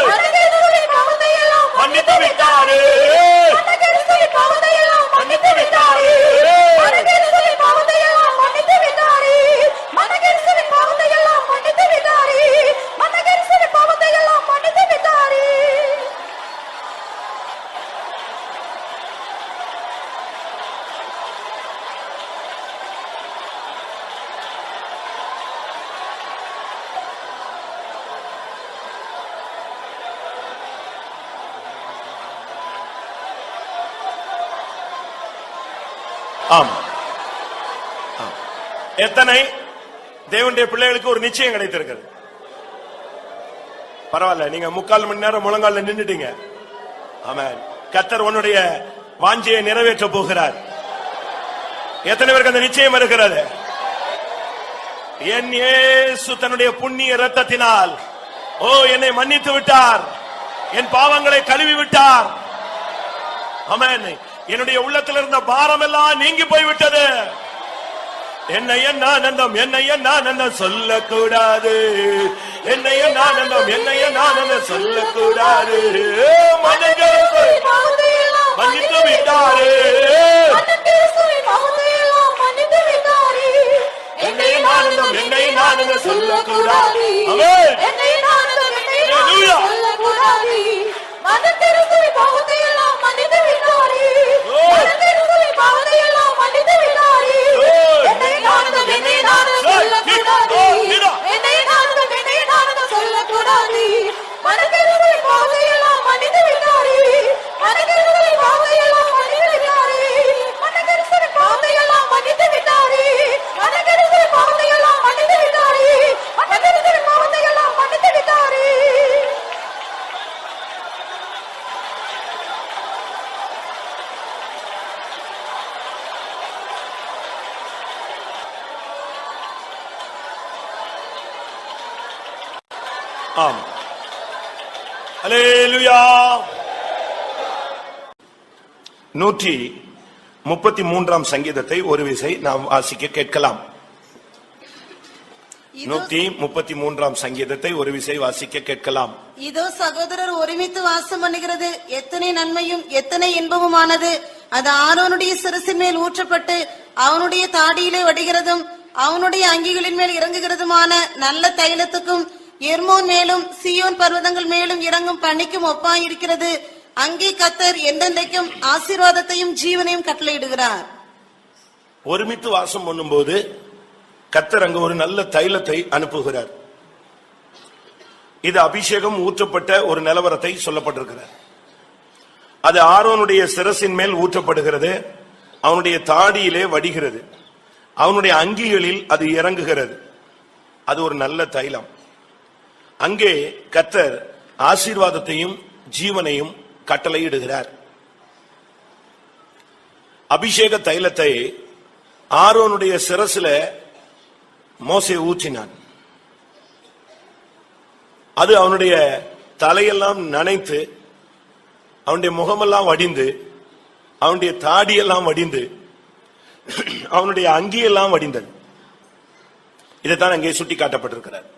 மனதிருப்பலின் பாவத்தை எல்லாம் மன்னித்து விட்டாரு. மனதிருப்பலின் பாவத்தை எல்லாம் மன்னித்து விட்டாரே. மனதிருப்பலின் பாவத்தை எல்லாம் மன்னித்து விட்டாரே. மனதிருப்பலின் பாவத்தை எல்லாம் மன்னித்து விட்டாரே. மனதிருப்பலின் பாவத்தை எல்லாம் மன்னித்து விட்டாரே. ஆம். எத்தனை தேவனுடைய பிள்ளைகளுக்கு ஒரு நிச்சயம் கிடைத்திருக்கிறது? பரவாயில்ல, நீங்க 3/4 மணி நேரம் முழங்கால நின்னுட்டீங்க. ஆமென். கர்த்தர் உன்னுடைய வாஞ்சையை நிறைவேற்ற போகிறார். எத்தனை பேருக்கு அந்த நிச்சயம் இருக்கிறது? என் இயேசு தன்னுடைய புண்ணிய இரத்தத்தினால் என்னை மன்னித்து விட்டார். என் பாவங்களை கழுவி விட்டார். ஆமென். என்னுடைய உள்ளத்தில் இருந்த பாரம் எல்லாம் நீங்கி போய்விட்டது. என்னை என் ஆனந்தம், என்னை என் ஆனந்தம் சொல்லக்கூடாது. என்னை என் ஆனந்தம், என்னை என் ஆனந்தம் சொல்லக்கூடாது. மன்னித்து விட்டாரு. என்னை என் ஆனந்தம், என்னை என் ஆனந்தம் சொல்லக்கூடாது. ஆமென். மனதிருப்பலின் பாவத்தை எல்லாம் மன்னித்து விட்டாரே. மனதிருப்பலின் பாவத்தை எல்லாம் மன்னித்து விட்டாரே. என்னை ஆனந்தம், என்னை ஆனந்தம் சொல்லக்கூடாது. என்னை ஆனந்தம், என்னை ஆனந்தம் சொல்லக்கூடாது. விட்டாரே மனக்கெடுதலின் பாவத்தையெல்லாம் மன்னித்து விட்டாரே மனக்கெடுதலின் பாவத்தையெல்லாம் மன்னித்து விட்டாரே மனக்கெடுதலின் பாவத்தையெல்லாம் மன்னித்து விட்டாரே மனக்கெடுதலின் பாவத்தையெல்லாம் மன்னித்து விட்டாரே மனக்கெடுதலின் பாவத்தையெல்லாம் மன்னித்து விட்டாரே. ஆம். அல்லேலூயா. 133 சங்கீதத்தை ஒரு விசை நாம் வாசிக்க கேட்கலாம். 133 சங்கீதத்தை ஒரு விசை வாசிக்க கேட்கலாம். இதோ சகோதரர் ஒருமித்து வாசம் பண்ணுகிறது எத்தனை நன்மையும் எத்தனை இன்பமுமானது. அது ஆரோனுடைய சிரசின் மேல் ஊற்றப்பட்டு அவனுடைய தாடியிலே வடிகிறதும் அவனுடைய அங்கிகளின் மேல் இறங்குகிறதுமான நல்ல தைலத்துக்கும் எர்மோன் மேலும் சீயோன் பர்வதங்கள் மேலும் இறங்கும் பணிக்கும் ஒப்பாயிருக்கிறது. அங்கே கர்த்தர் என்றென்றைக்கும் ஆசீர்வாதத்தையும் ஜீவனையும் கட்டளையிடுகிறார். ஒருமித்து வாசம் பண்ணும்போது கர்த்தர் அங்கு ஒரு நல்ல தைலத்தை அனுப்புகிறார். இது அபிஷேகம் ஊற்றப்பட்ட ஒரு நிலவரத்தை சொல்லப்பட்டிருக்கிறார். அது ஆரோனுடைய சிரசின் மேல் ஊற்றப்படுகிறது, அவனுடைய தாடியிலே வடிகிறது, அவனுடைய அங்கிகளில் அது இறங்குகிறது. அது ஒரு நல்ல தைலம். அங்கே கர்த்தர் ஆசீர்வாதத்தையும் ஜீவனையும் கட்டளையிடுகிறார். அபிஷேக தைலத்தை ஆரோனுடைய சிரசில மோசே ஊற்றினான். அது அவனுடைய தலையெல்லாம் நனைத்து அவனுடைய முகமெல்லாம் வடிந்து அவனுடைய தாடியெல்லாம் வடிந்து அவனுடைய அங்கியெல்லாம் வடிந்தது. இதைத்தான் அங்கே சுட்டி காட்டப்பட்டிருக்கிறார்.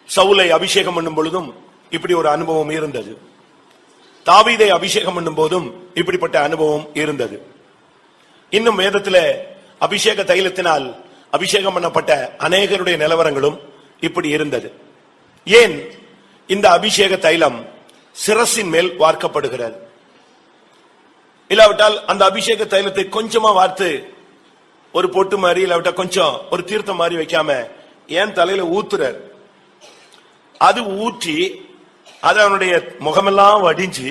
சவுலை அபிஷேகம் பண்ணும் பொழுதும் இப்படி ஒரு அனுபவம் இருந்தது. தாவீதை அபிஷேகம் பண்ணும் போதும் இப்படிப்பட்ட அனுபவம் இருந்தது. இன்னும் வேதத்திலே அபிஷேக தைலத்தினால் அபிஷேகம் பண்ணப்பட்ட அநேகருடைய நிலவரங்களும் இப்படி இருந்தது. ஏன் இந்த அபிஷேக தைலம் சிரசின் மேல் வார்க்கப்படுகிறது? இல்லாவிட்டால் அந்த அபிஷேக தைலத்தை கொஞ்சமா வார்த்து ஒரு பொட்டு மாதிரி இல்லாவிட்டா கொஞ்சம் ஒரு தீர்த்தம் மாதிரி வைக்காம ஏன் தலையில ஊத்துறார்? அது ஊற்றி அது அவனுடைய முகமெல்லாம் வடிஞ்சு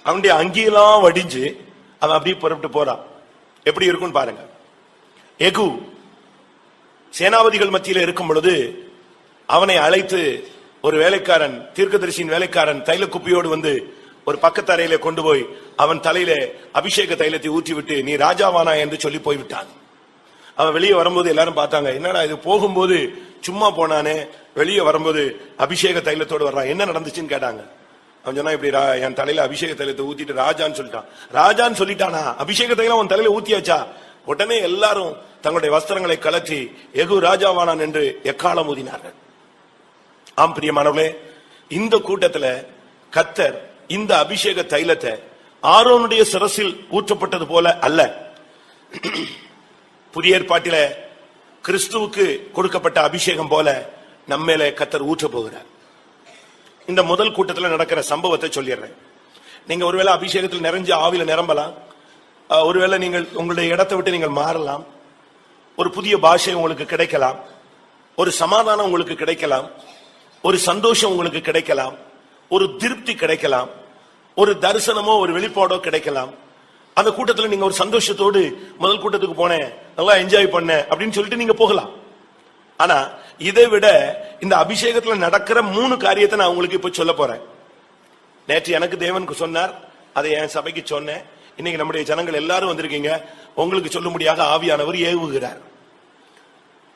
அவனுடைய அங்கியெல்லாம் வடிஞ்சு அவன் அப்படியே புறப்பட்டு போறான். எப்படி இருக்கும்னு பாருங்க. எகு சேனாபதிகள் மத்தியில் இருக்கும் பொழுது அவனை அழைத்து ஒரு வேலைக்காரன், தீர்க்கதரிசியின் வேலைக்காரன் தைல குப்பியோடு வந்து ஒரு பக்கத்தரையில கொண்டு போய் அவன் தலையில அபிஷேக தைலத்தை ஊற்றி விட்டு நீ ராஜாவானா என்று சொல்லி போய்விட்டான். அவன் வெளியே வரும்போது எல்லாரும் பார்த்தாங்க, என்னடா இது போகும்போது சும்மா போனானே, வெளியே வரும்போது அபிஷேக தைலத்தோடு வர்றான், என்ன நடந்துச்சுன்னு கேட்டாங்க. அவன் சொன்னா இப்படி என் தலையில அபிஷேக தைலத்தை ஊத்திட்டு ராஜான்னு சொல்லிட்டான். ராஜான்னு சொல்லிட்டானா? அபிஷேக தைலம் அவன் தலையில ஊத்தியாச்சா? உடனே எல்லாரும் தங்களுடைய வஸ்திரங்களை கலற்றி எகு ராஜாவானான் என்று எக்காலம் ஊதினார்கள். ஆம் பிரியமானவர்களே, இந்த கூட்டத்துல கர்த்தர் இந்த அபிஷேக தைலத்தை ஆரோனுடைய சிரசில் ஊற்றப்பட்டது போல அல்ல, புதிய ஏற்பாட்டில கிறிஸ்துவுக்கு கொடுக்கப்பட்ட அபிஷேகம் போல நம்மேல கர்த்தர் ஊற்ற போகிறார். இந்த முதல் கூட்டத்தில் நடக்கிற சம்பவத்தை சொல்லிடுறேன். நீங்க ஒருவேளை அபிஷேகத்தில் நிறைஞ்சு ஆவில நிரம்பலாம், ஒருவேளை நீங்கள் உங்களுடைய இடத்தை விட்டு நீங்கள் மாறலாம், ஒரு புதிய பாஷை உங்களுக்கு கிடைக்கலாம், ஒரு சமாதானம் உங்களுக்கு கிடைக்கலாம், ஒரு சந்தோஷம் உங்களுக்கு கிடைக்கலாம், ஒரு திருப்தி கிடைக்கலாம், ஒரு தரிசனமோ ஒரு வெளிப்பாடோ கிடைக்கலாம். அந்த கூட்டத்தில் நீங்க ஒரு சந்தோஷத்தோடு முதல் கூட்டத்துக்கு போனேன், நல்லா என்ஜாய் பண்ண அப்படின்னு சொல்லிட்டு நீங்க போகலாம். ஆனா இதை விட இந்த அபிஷேகத்துல நடக்கிற 3 காரியத்தை நான் உங்களுக்கு இப்ப சொல்ல போறேன். நேற்று எனக்கு தேவனுக்கு சொன்னார், அதை என் சபைக்கு சொன்னேன். இன்னைக்கு நம்முடைய ஜனங்கள் எல்லாரும் வந்திருக்கீங்க, உங்களுக்கு சொல்லும்படியாக ஆவியானவர் ஏவுகிறார்.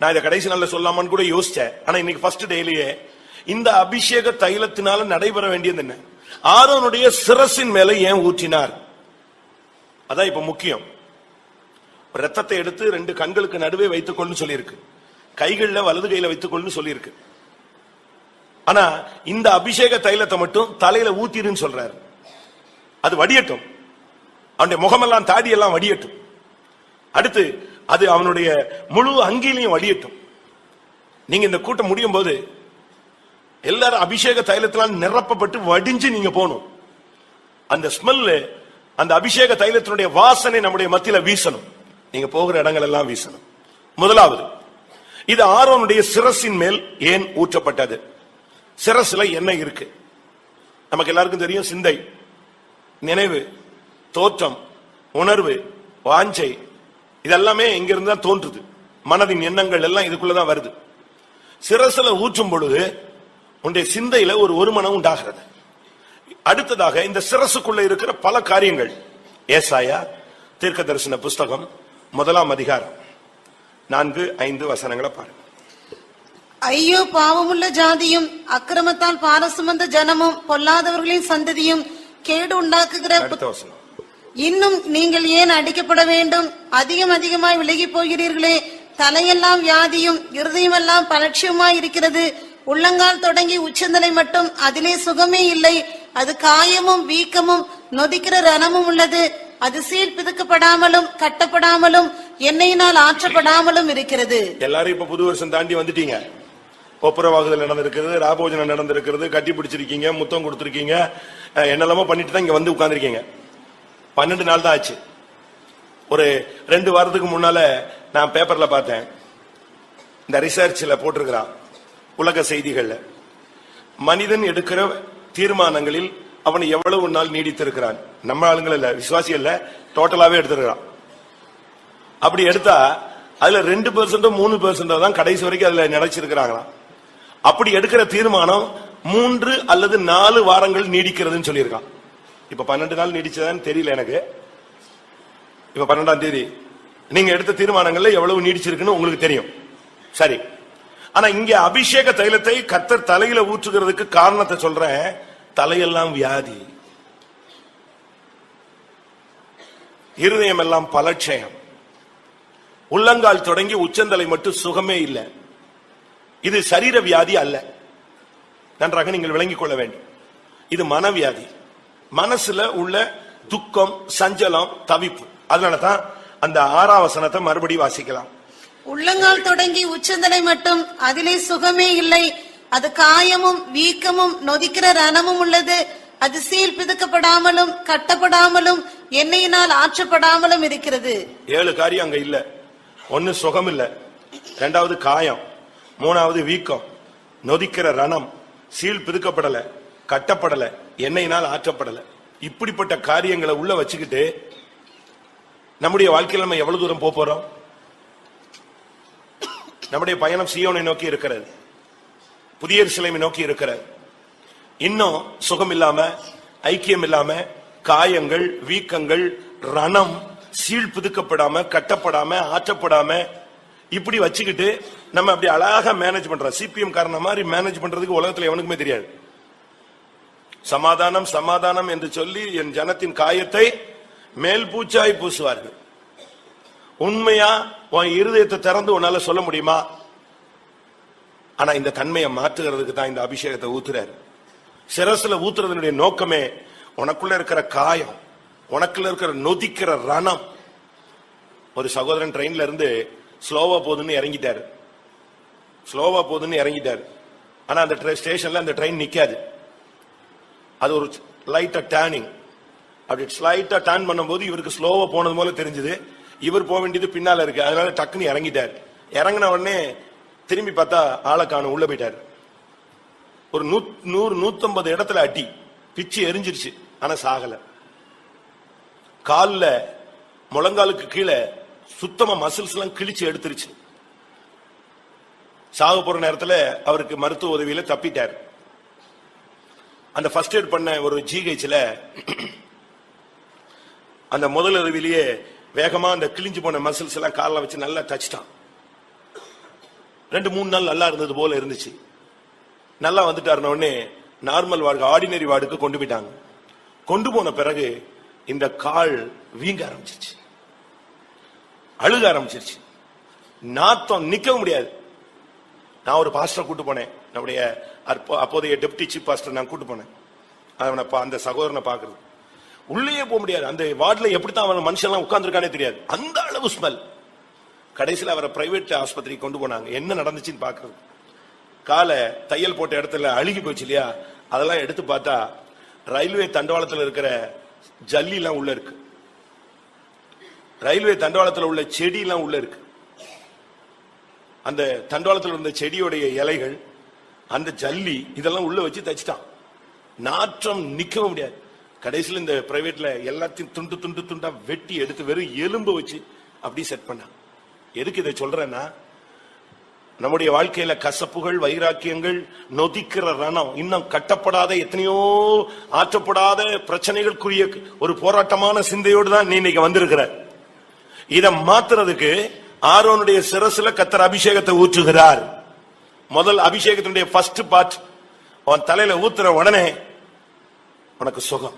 நான் இதை கடைசி நாள்ல சொல்லாமான்னு கூட யோசிச்சேன். ஆனா இன்னைக்கு ஃபர்ஸ்ட் டேலியே இந்த அபிஷேக தைலத்தினால நடைபெற வேண்டியது என்ன? ஆரோனுடைய சிரசின் மேல ஏன் ஊற்றினார்? அதான் இப்ப முக்கியம். ரத்தத்தை எடுத்து 2 கண்களுக்கு நடுவே வைத்துக் கொள்ளுன்னு சொல்லியிருக்கு, கைகள்ல வலது கையில வைத்துக் கொள்ளுன்னு சொல்லியிருக்கு. ஆனா இந்த அபிஷேக தைலத்தை மட்டும் தலையில ஊத்திருன்னு சொல்றாரு. அது வடியட்டும், அவனுடைய முகமெல்லாம் தாடி எல்லாம் வடியட்டும். அடுத்து அது அவனுடைய முழு அங்கிலையும் வடியட்டும். நீங்க இந்த கூட்டம் முடியும் போது எல்லாரும் அபிஷேக தைலத்தினால் நிரப்பப்பட்டு வடிஞ்சு நீங்க போகணும். அந்த ஸ்மெல், அந்த அபிஷேக தைலத்தினுடைய வாசனை நம்முடைய மத்தியில வீசணும். நீங்க போகிற இடங்கள் எல்லாம் வீசணும். முதலாவது, இது ஆரோனுடைய சிரசின் மேல் ஏன் ஊற்றப்பட்டது? சிரசுல என்ன இருக்கு? நமக்கு எல்லாருக்கும் தெரியும், சிந்தை, நினைவு, தோற்றம், உணர்வு, வாஞ்சை, இதெல்லாமே இங்க இருந்து தான் தோன்றுது. மனதின் எண்ணங்கள் எல்லாம் இதுக்குள்ளதான் வருது. சிரசுல ஊற்றும் பொழுது உன்னுடைய சிந்தையில ஒரு ஒருமனம் உண்டாகிறது. அடுத்ததாக இந்த சிரசுக்குள்ள இருக்கிற பல காரியங்கள். ஏசாயா தீர்க்க தரிசன புஸ்தகம் 1ஆம் அதிகாரம் 4-5 வசனங்களை பாருங்க. ஐயோ, பாவமுள்ள ஜாதியும் அக்கிரமத்தால் பார சுமந்த ஜனமும் பொல்லாதவர்களின் சந்ததியும் கேடு உண்டாக்குகிற. அடுத்த வசனம். இன்னும் நீங்கள் ஏன் அடிக்கப்பட வேண்டும்? அதிகமாய் விலகி போகிறீர்களே. தலையெல்லாம் வியாதியும் இருதயமெல்லாம் பலட்சியமாய் இருக்கிறது. உள்ளங்கால் தொடங்கி உச்சந்தலை மட்டும் அதிலே சுகமே இல்லை. அது காயமும் வீக்கமும் நொதிக்கிற ரணமும் உள்ளது. அது சீல் பிதுக்கப்படாமலும் கட்டப்படாமலும் எண்ணெயினால் ஆற்றப்படாமலும் இருக்கிறது. எல்லாரும் இப்ப புது வருஷம் தாண்டி வந்துட்டீங்க. ஒப்புரவாகுதல் நடந்திருக்கிறது, ராபோஜனம் நடந்திருக்கிறது, கட்டி பிடிச்சிருக்கீங்க, முத்தம் கொடுத்திருக்கீங்க, என்னெல்லாமோ பண்ணிட்டு தான் இங்க வந்து உட்கார்ந்துருக்கீங்க. 12 நாள் தான் ஆச்சு. ஒரு 2 வாரத்துக்கு முன்னால நான் பேப்பர்ல பார்த்தேன், இந்த ரிசர்ச்ல போட்டிருக்கிறான், உலக செய்திகள்ல, மனிதன் எடுக்கிற தீர்மானங்களில் அவன் எவ்வளவு நாள் நீடித்திருக்கிறான். நம்ம ஆளுங்கள் இல்ல, விசுவாசி இல்ல, டோட்டலாவே எடுத்திருக்கிறான். அப்படி எடுத்தா அதுல 2% 3% தான் கடைசி வரைக்கும் அதுல நினைச்சிருக்கிறாங்களாம். அப்படி எடுக்கிற தீர்மானம் 3 அல்லது 4 வாரங்கள் நீடிக்கிறதுன்னு சொல்லியிருக்கான். இப்ப 12 நாள் நீடிச்சதான்னு தெரியல எனக்கு. இப்ப 12ஆம் தேதி நீங்க எடுத்த தீர்மானங்கள்ல எவ்வளவு நீடிச்சிருக்குன்னு உங்களுக்கு தெரியும். சரி, ஆனா இங்க அபிஷேக தைலத்தை கர்த்தர் தலையில ஊற்றுகிறதுக்கு காரணத்தை சொல்றேன். தலையெல்லாம் வியாதி, இருதயம் எல்லாம் பலட்சயம், உள்ளங்கால் தொடங்கி உச்சந்தலை மட்டும் சுகமே இல்லை. இது சரீர வியாதி அல்ல, நன்றாக நீங்கள் விளங்கிக் கொள்ள வேண்டும். இது மனவியாதி, மனசுல உள்ள துக்கம், சஞ்சலம், தவிப்பு. அதனாலதான் அந்த 6ஆம் வசனத்தை மறுபடியும் வாசிக்கலாம். உள்ளங்கால் தொடங்கி உச்சந்தலை மட்டும் அதிலே சுகமே இல்லை. அது காயமும் வீக்கமும் நொதிக்கிற ரணமும் உள்ளது. அது சீல் பிதுக்கப்படாமலும் கட்டப்படாமலும் எண்ணெயினால் ஆற்றப்படாமலும் இருக்கிறது. 7 காரியம் அங்க இல்ல. 1 சுகம் இல்ல, 2வது காயம், 3வது வீக்கம், நொதிக்கிற ரணம், சீல் பிதுக்கப்படல, கட்டப்படல, எண்ணெயினால் ஆற்றப்படல. இப்படிப்பட்ட காரியங்களை உள்ள வச்சுக்கிட்டு நம்முடைய வாழ்க்கையில் நம்ம எவ்வளவு தூரம் போறோம்? நம்முடைய பயணம் சீயோனை நோக்கி இருக்கிறது, புதிய எருசலேமை நோக்கி இருக்கிறது. இன்னும் சுகம் இல்லாம, ஐக்கியம் இல்லாம, காயங்கள், வீக்கங்கள், ரணம், சீல் பிதுக்கப்படாம, கட்டப்படாம, ஆற்றப்படாம, இப்படி வச்சுக்கிட்டு நம்ம அப்படி அழகா மேனேஜ் பண்றோம். சிபிஎம் காரண மாதிரி மேனேஜ் பண்றதுக்கு உலகத்துல எவனுக்குமே தெரியாது. சமாதானம் சமாதானம் என்று சொல்லி என் ஜனத்தின் காயத்தை மேல் பூச்சாய் பூசுவார்கள். உண்மையா உன் இருதயத்தை திறந்து உன்னால சொல்ல முடியுமா? ஆனா இந்த தன்மையை மாற்றுகிறதுக்கு தான் இந்த அபிஷேகத்தை ஊத்துறாரு. சிரசுல ஊத்துறதுடைய நோக்கமே உனக்குள்ள இருக்கிற காயம், உனக்குள்ள இருக்கிற நொதிக்கிற ரணம். ஒரு சகோதரன் ட்ரெயின்ல இருந்து ஸ்லோவா போகுதுன்னு இறங்கிட்டாரு. ஆனா அந்த ஸ்டேஷன்ல அந்த ட்ரெயின் நிக்காது. அது ஒரு லைட்டா டர்னிங், அப்படி ஸ்லைட்டா டர்ன் பண்ணும்போது இவருக்கு ஸ்லோவா போனது போல தெரிஞ்சது. இவர் போக வேண்டியது பின்னால இருக்கு, அதனால டக்குன்னு இறங்கிட்டார். இறங்கின உடனே திரும்பி பார்த்தா ஆளை காணோம், உள்ள போயிட்டாரு. ஒரு 100-150 இடத்துல அடி பிச்சு எரிஞ்சிருச்சு, ஆனா சாகல. கால்ல முழங்காலுக்கு கீழே சுத்தமா மசில்ஸ் எல்லாம் கிழிச்சு எடுத்துருச்சு. சாக போற நேரத்துல அவருக்கு மருத்துவ உதவியில தப்பிட்டார். அந்த ஃபர்ஸ்ட் எய்ட் பண்ண ஒரு ஜிஹெச்ல அந்த முதல் உதவியிலேயே வேகமா அந்த கிழிஞ்சு போன மசில்ஸ் எல்லாம் காலில் வச்சு நல்லா தச்சிட்டான். 2-3 நாள் நல்லா இருந்தது போல இருந்துச்சு. நல்லா வந்துட்டாருன உடனே நார்மல் வார்டு, ஆர்டினரி வார்டுக்கு கொண்டு போயிட்டாங்க. கொண்டு போன பிறகு இந்த கால் வீங்க ஆரம்பிச்சிருச்சு, அழுக ஆரம்பிச்சிருச்சு, நாத்தம் நிக்க முடியாது. நான் ஒரு பாஸ்டரை கூட்டு போனேன், நம்முடைய அப்போதைய டெப்டி சீஃப் பாஸ்டர் நான் கூட்டு போனேன். அந்த சகோதரனை பாக்குறது, உள்ளே போக முடியாது. அந்த வார்டுல எப்படித்தான் அவன் மனுஷன் உட்கார்ந்துருக்கானே தெரியாது, அந்த அளவு ஸ்மெல். கடைசியில் அவரை பிரைவேட் ஆஸ்பத்திரிக்கு கொண்டு போனாங்க. என்ன நடந்துச்சுன்னு பாக்குறது, காலை தையல் போட்ட இடத்துல அழுகி போச்சு இல்லையா, அதெல்லாம் எடுத்து பார்த்தா ரயில்வே தண்டவாளத்தில் இருக்கிற ஜல்லி எல்லாம் உள்ள இருக்கு, ரயில்வே தண்டவாளத்தில் உள்ள செடி எல்லாம் உள்ள இருக்கு. அந்த தண்டவாளத்தில் இருந்த செடியுடைய இலைகள், அந்த ஜல்லி இதெல்லாம் உள்ள வச்சு தச்சுட்டான். நாற்றம் நிக்கவும் முடியாது. கடைசியில் இந்த பிரைவேட்ல எல்லாத்தையும் துண்டு துண்டு துண்டா வெட்டி எடுத்து வெறும் எலும்பு வச்சு அப்படி செட் பண்ணான். எதுக்கு இதை சொல்றேன்னா, நம்முடைய வாழ்க்கையில கசப்புகள், வைராக்கியங்கள், நொதிக்கிற ரணம், இன்னும் கட்டப்படாத எத்தனையோ ஆற்றப்படாத பிரச்சனைகளுக்குரிய ஒரு போராட்டமான சிந்தையோடு தான் நீ இன்னைக்கு வந்திருக்கிற. இதை மாத்துறதுக்கு ஆரோனுடைய சிரசுல கர்த்தர் அபிஷேகத்தை ஊற்றுகிறார். முதல் அபிஷேகத்தினுடைய ஃபர்ஸ்ட் பார்ட் அவன் தலையில ஊத்துற உடனே உனக்கு சுகம்,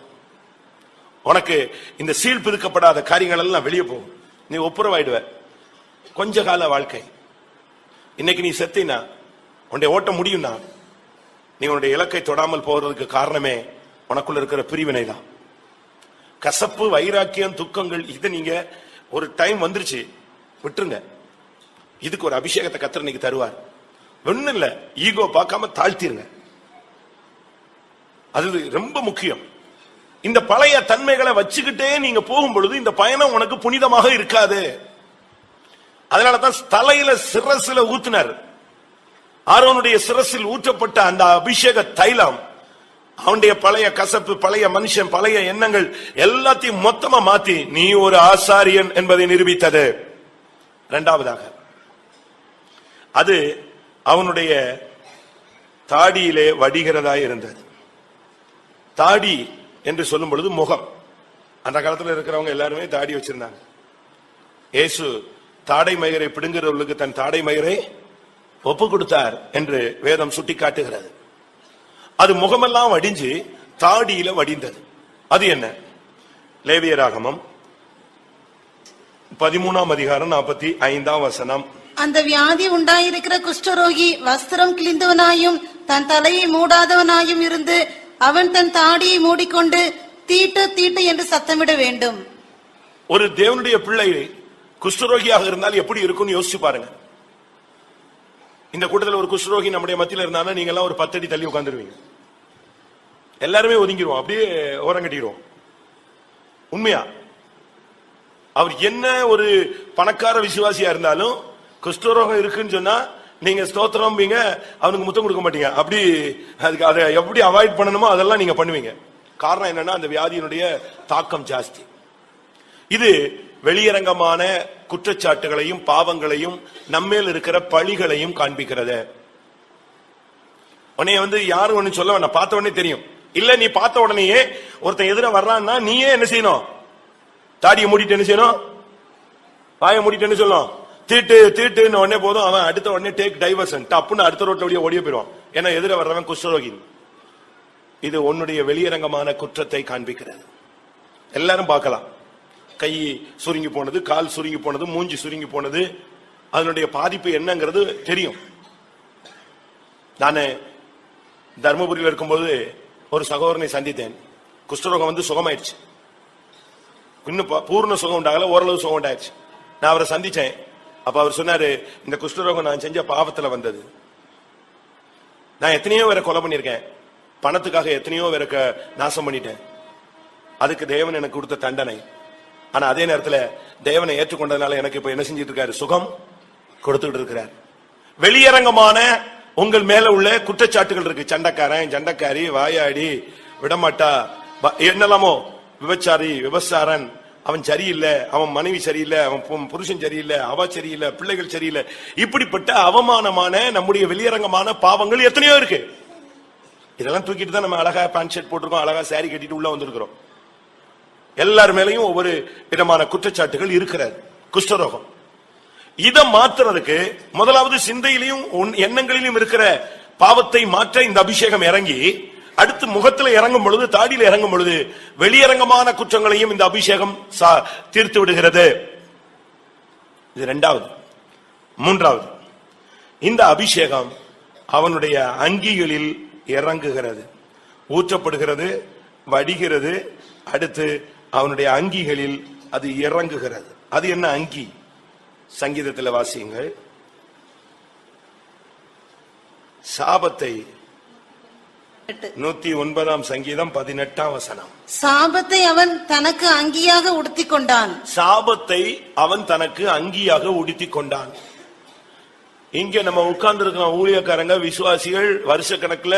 உனக்கு இந்த சீல் பிதுக்கப்படாத காரியங்கள் எல்லாம் வெளியே போகும். நீ ஒப்புரவாயிடுவ. கொஞ்ச கால வாழ்க்கை. இன்னைக்கு நீ செத்தினா உன்னுடைய ஓட்ட முடியும்னா நீ உன்னுடைய இலக்கை தொடாமல் போறதுக்கு காரணமே உனக்குள்ள இருக்கிற பிரிவினை தான். கசப்பு, வைராக்கியம், துக்கங்கள், இதை நீங்க ஒரு டைம் வந்துருச்சு, விட்டுருங்க. இதுக்கு ஒரு அபிஷேகத்தை கர்த்தர் இன்னைக்கு தருவார். ஒண்ணு இல்ல, ஈகோ பார்க்காம தாழ்த்திருங்க. அது ரொம்ப முக்கியம். இந்த பழைய தன்மைகளை வச்சுக்கிட்டே நீங்க போகும் பொழுது இந்த பயணம் உனக்கு புனிதமாக இருக்காது. அதனாலதான் தலையில சிரசில ஊத்தினார். ஆரோனுடைய சிரசில் ஊற்றப்பட்ட அந்த அபிஷேக தைலம் அவனுடைய பழைய கசப்பு, பழைய மனுஷன், பழைய எண்ணங்கள் எல்லாத்தையும் மொத்தமா மாத்தி நீ ஒரு ஆசாரியன் என்பதை நிரூபித்தது. இரண்டாவதாக அது அவனுடைய தாடியிலே வடிகிறதா இருந்தது. தாடி என்று சொல்லும் பொழுது முகம். அந்த காலத்தில் இருக்கிறவங்க எல்லாருமே தாடி வச்சிருந்தாங்க. இயேசு தாடை மயிரை பிடுங்குறவர்களுக்கு தன் தாடை மயிரை ஒப்பு கொடுத்தார் என்று வேதம் சுட்டி காட்டுகிறது. அது முகமெல்லாம் வடிஞ்சு தாடியில வடிந்தது. அது என்ன? லேவியராகமம் 13ஆம் அதிகாரம் 45ஆம் வசனம். அந்த வியாதி உண்டாயிருக்கிற குஷ்டரோகி வஸ்திரம் கிழிந்தவனாயும் தன் தலையை மூடாதவனாயும் இருந்து அவன் தன் தாடியை மூடிக்கொண்டு தீட்டு தீட்டு என்று சத்தமிட வேண்டும். ஒரு தேவனுடைய பிள்ளை குஷ்டரோகியாக இருந்தால் எப்படி இருக்கும்னு யோசிச்சு பாருங்க. இந்த கூட்டத்தில் ஒரு குஷ்டரோகி நம்முடைய மத்தியில் இருந்தாலும் நீங்க எல்லாம் ஒரு 10 அடி தள்ளி உட்கார்ந்துருவீங்க. எல்லாருமே ஒதுங்கிடுவோம், அப்படியே ஓரங்கட்டிடுவோம். உண்மையா? அவர் என்ன ஒரு பணக்கார விசுவாசியா இருந்தாலும் குஷ்டரோகம் இருக்குன்னு சொன்னா நீங்க ஸ்தோத்திரம், அவனுக்கு முத்தம் கொடுக்க மாட்டீங்க. அப்படி அதுக்கு அதை எப்படி அவாய்ட் பண்ணணுமோ அதெல்லாம் நீங்க பண்ணுவீங்க. காரணம் என்னன்னா அந்த வியாதியினுடைய தாக்கம் ஜாஸ்தி. இது வெளியரங்கமான குற்றச்சாட்டுகளையும் பாவங்களையும் நம்மேல் இருக்கிற பழிகளையும் காண்பிக்கிறது. உன்னைய யாரும் ஒண்ணு சொல்ல வேண்டாம், பார்த்த உடனே தெரியும். இல்ல நீ பார்த்த உடனேயே ஒருத்தன் எதிர வர்றான்னா நீயே என்ன செய்யணும்? தாடியை மூடிட்டு என்ன செய்யணும்? வாயை மூடிட்டு என்ன சொல்லணும்? தீட்டு தீட்டுன்னு உடனே போதும். அவன் அடுத்த உடனே டேக் டைவர்ஷன் டப்புன்னு அடுத்த ரோட்ல ஓடிய போயிடுவான். ஏன்னா எதிர வர்றவன் குஷ்டரோகி. இது உன்னுடைய வெளியரங்கமான குற்றத்தை காண்பிக்கிறது. எல்லாரும் பார்க்கலாம். கை சுருங்கி போனது, கால் சுருங்கி போனது, மூஞ்சி சுருங்கி போனது, அதனுடைய பாதிப்பு என்னங்கிறது தெரியும். நான் தர்மபுரியில் இருக்கும்போது ஒரு சகோதரனை சந்தித்தேன். குஷ்டரோகம் சுகமாயிடுச்சு. இன்னும் பூர்ண சுகம் உண்டாகல, ஓரளவு சுகம் உண்டாயிடுச்சு. நான் அவரை சந்திச்சேன். அப்ப அவர் சொன்னாரு, இந்த குஷ்டரோகம் நான் செஞ்ச பாவத்துல வந்தது. நான் எத்தனையோ பேரை கொலை பண்ணிருக்கேன், பணத்துக்காக எத்தனையோ பேரை நாசம் பண்ணிட்டேன். அதுக்கு தேவன் எனக்கு கொடுத்த தண்டனை. ஆனா அதே நேரத்தில் தேவனை ஏற்றுக்கொண்டதுனால எனக்கு இப்ப என்ன செஞ்சிட்டு இருக்காரு? சுகம் கொடுத்துட்டு இருக்கிறார். வெளியரங்கமான உங்கள் மேல உள்ள குற்றச்சாட்டுகள் இருக்கு. சண்டைக்காரன், சண்டைக்காரி, வாயாடி, விடமாட்டா, என்னெல்லாமோ, விபச்சாரி, விபச்சாரன், அவன் சரியில்லை, அவன் மனைவி சரியில்லை, அவன் புருஷன் சரியில்லை, அவ சரியில்லை, பிள்ளைகள் சரியில்லை, இப்படிப்பட்ட அவமானமான நம்முடைய வெளியரங்கமான பாவங்கள் எத்தனையோ இருக்கு. இதெல்லாம் தூக்கிட்டு தான் நம்ம அழகா பேண்ட் ஷர்ட் போட்டிருக்கோம், அழகா சாரி கட்டிட்டு உள்ள வந்திருக்கிறோம். எல்லார் மேலையும் ஒவ்வொரு விதமான குற்றச்சாட்டுகள் இருக்கிறது. குஷ்டரோகம் இதை மாற்றுறதுக்கு முதலாவது சிந்தையிலையும் எண்ணங்களிலும் இருக்கிற பாவத்தை மாற்ற இந்த அபிஷேகம் இறங்கி, அடுத்து முகத்தில் இறங்கும் பொழுது, தாடியில் இறங்கும் பொழுது வெளியரங்கமான குற்றங்களையும் இந்த அபிஷேகம் தீர்த்து விடுகிறது. இது இரண்டாவது. மூன்றாவது, இந்த அபிஷேகம் அவனுடைய அங்கிகளில் இறங்குகிறது, ஊற்றப்படுகிறது, வடிகிறது. அடுத்து அவனுடைய அங்கிகளில் அது இறங்குகிறது. அது என்ன அங்கி? சங்கீதத்தில் வாசியுங்கள். சாபத்தை 109ஆம் சங்கீதம் 18ஆம் வசனம். சாபத்தை அவன் தனக்கு அங்கியாக உடுத்திக் கொண்டான். சாபத்தை அவன் தனக்கு அங்கியாக உடுத்திக் கொண்டான். இங்க நம்ம உட்கார்ந்து இருக்கிறோம், ஊழியக்காரங்க, விசுவாசிகள், வருஷ கணக்குல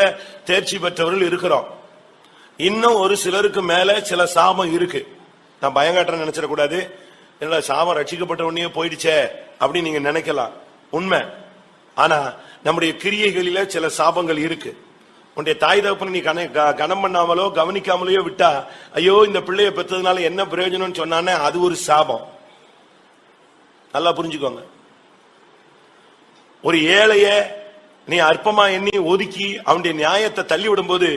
தேர்ச்சி பெற்றவர்கள் இருக்கிறோம். இன்னும் ஒரு சிலருக்கு மேல சில சாபம் இருக்கு. நான் பயங்காட்டுறேன்னு நினைச்சிடக்கூடாது. என்னடா சாபம் ரட்சிக்கப்பட்ட உடனே போயிடுச்சே அப்படின்னு நீங்க நினைக்கலாம், உண்மை. ஆனா நம்முடைய கிரியைகளில சில சாபங்கள் இருக்கு. உன்னுடைய தாய் தகப்பனை நீ கனம் பண்ணாமலோ கவனிக்காமலையோ விட்டா, ஐயோ இந்த பிள்ளைய பெற்றதுனால என்ன பிரயோஜனம் சொன்னானே, அது ஒரு சாபம். நல்லா புரிஞ்சுக்கோங்க. ஒரு ஏழைய நீ அற்பமா எண்ணி ஒதுக்கி அவனுடைய நியாயத்தை தள்ளி விடும் போது,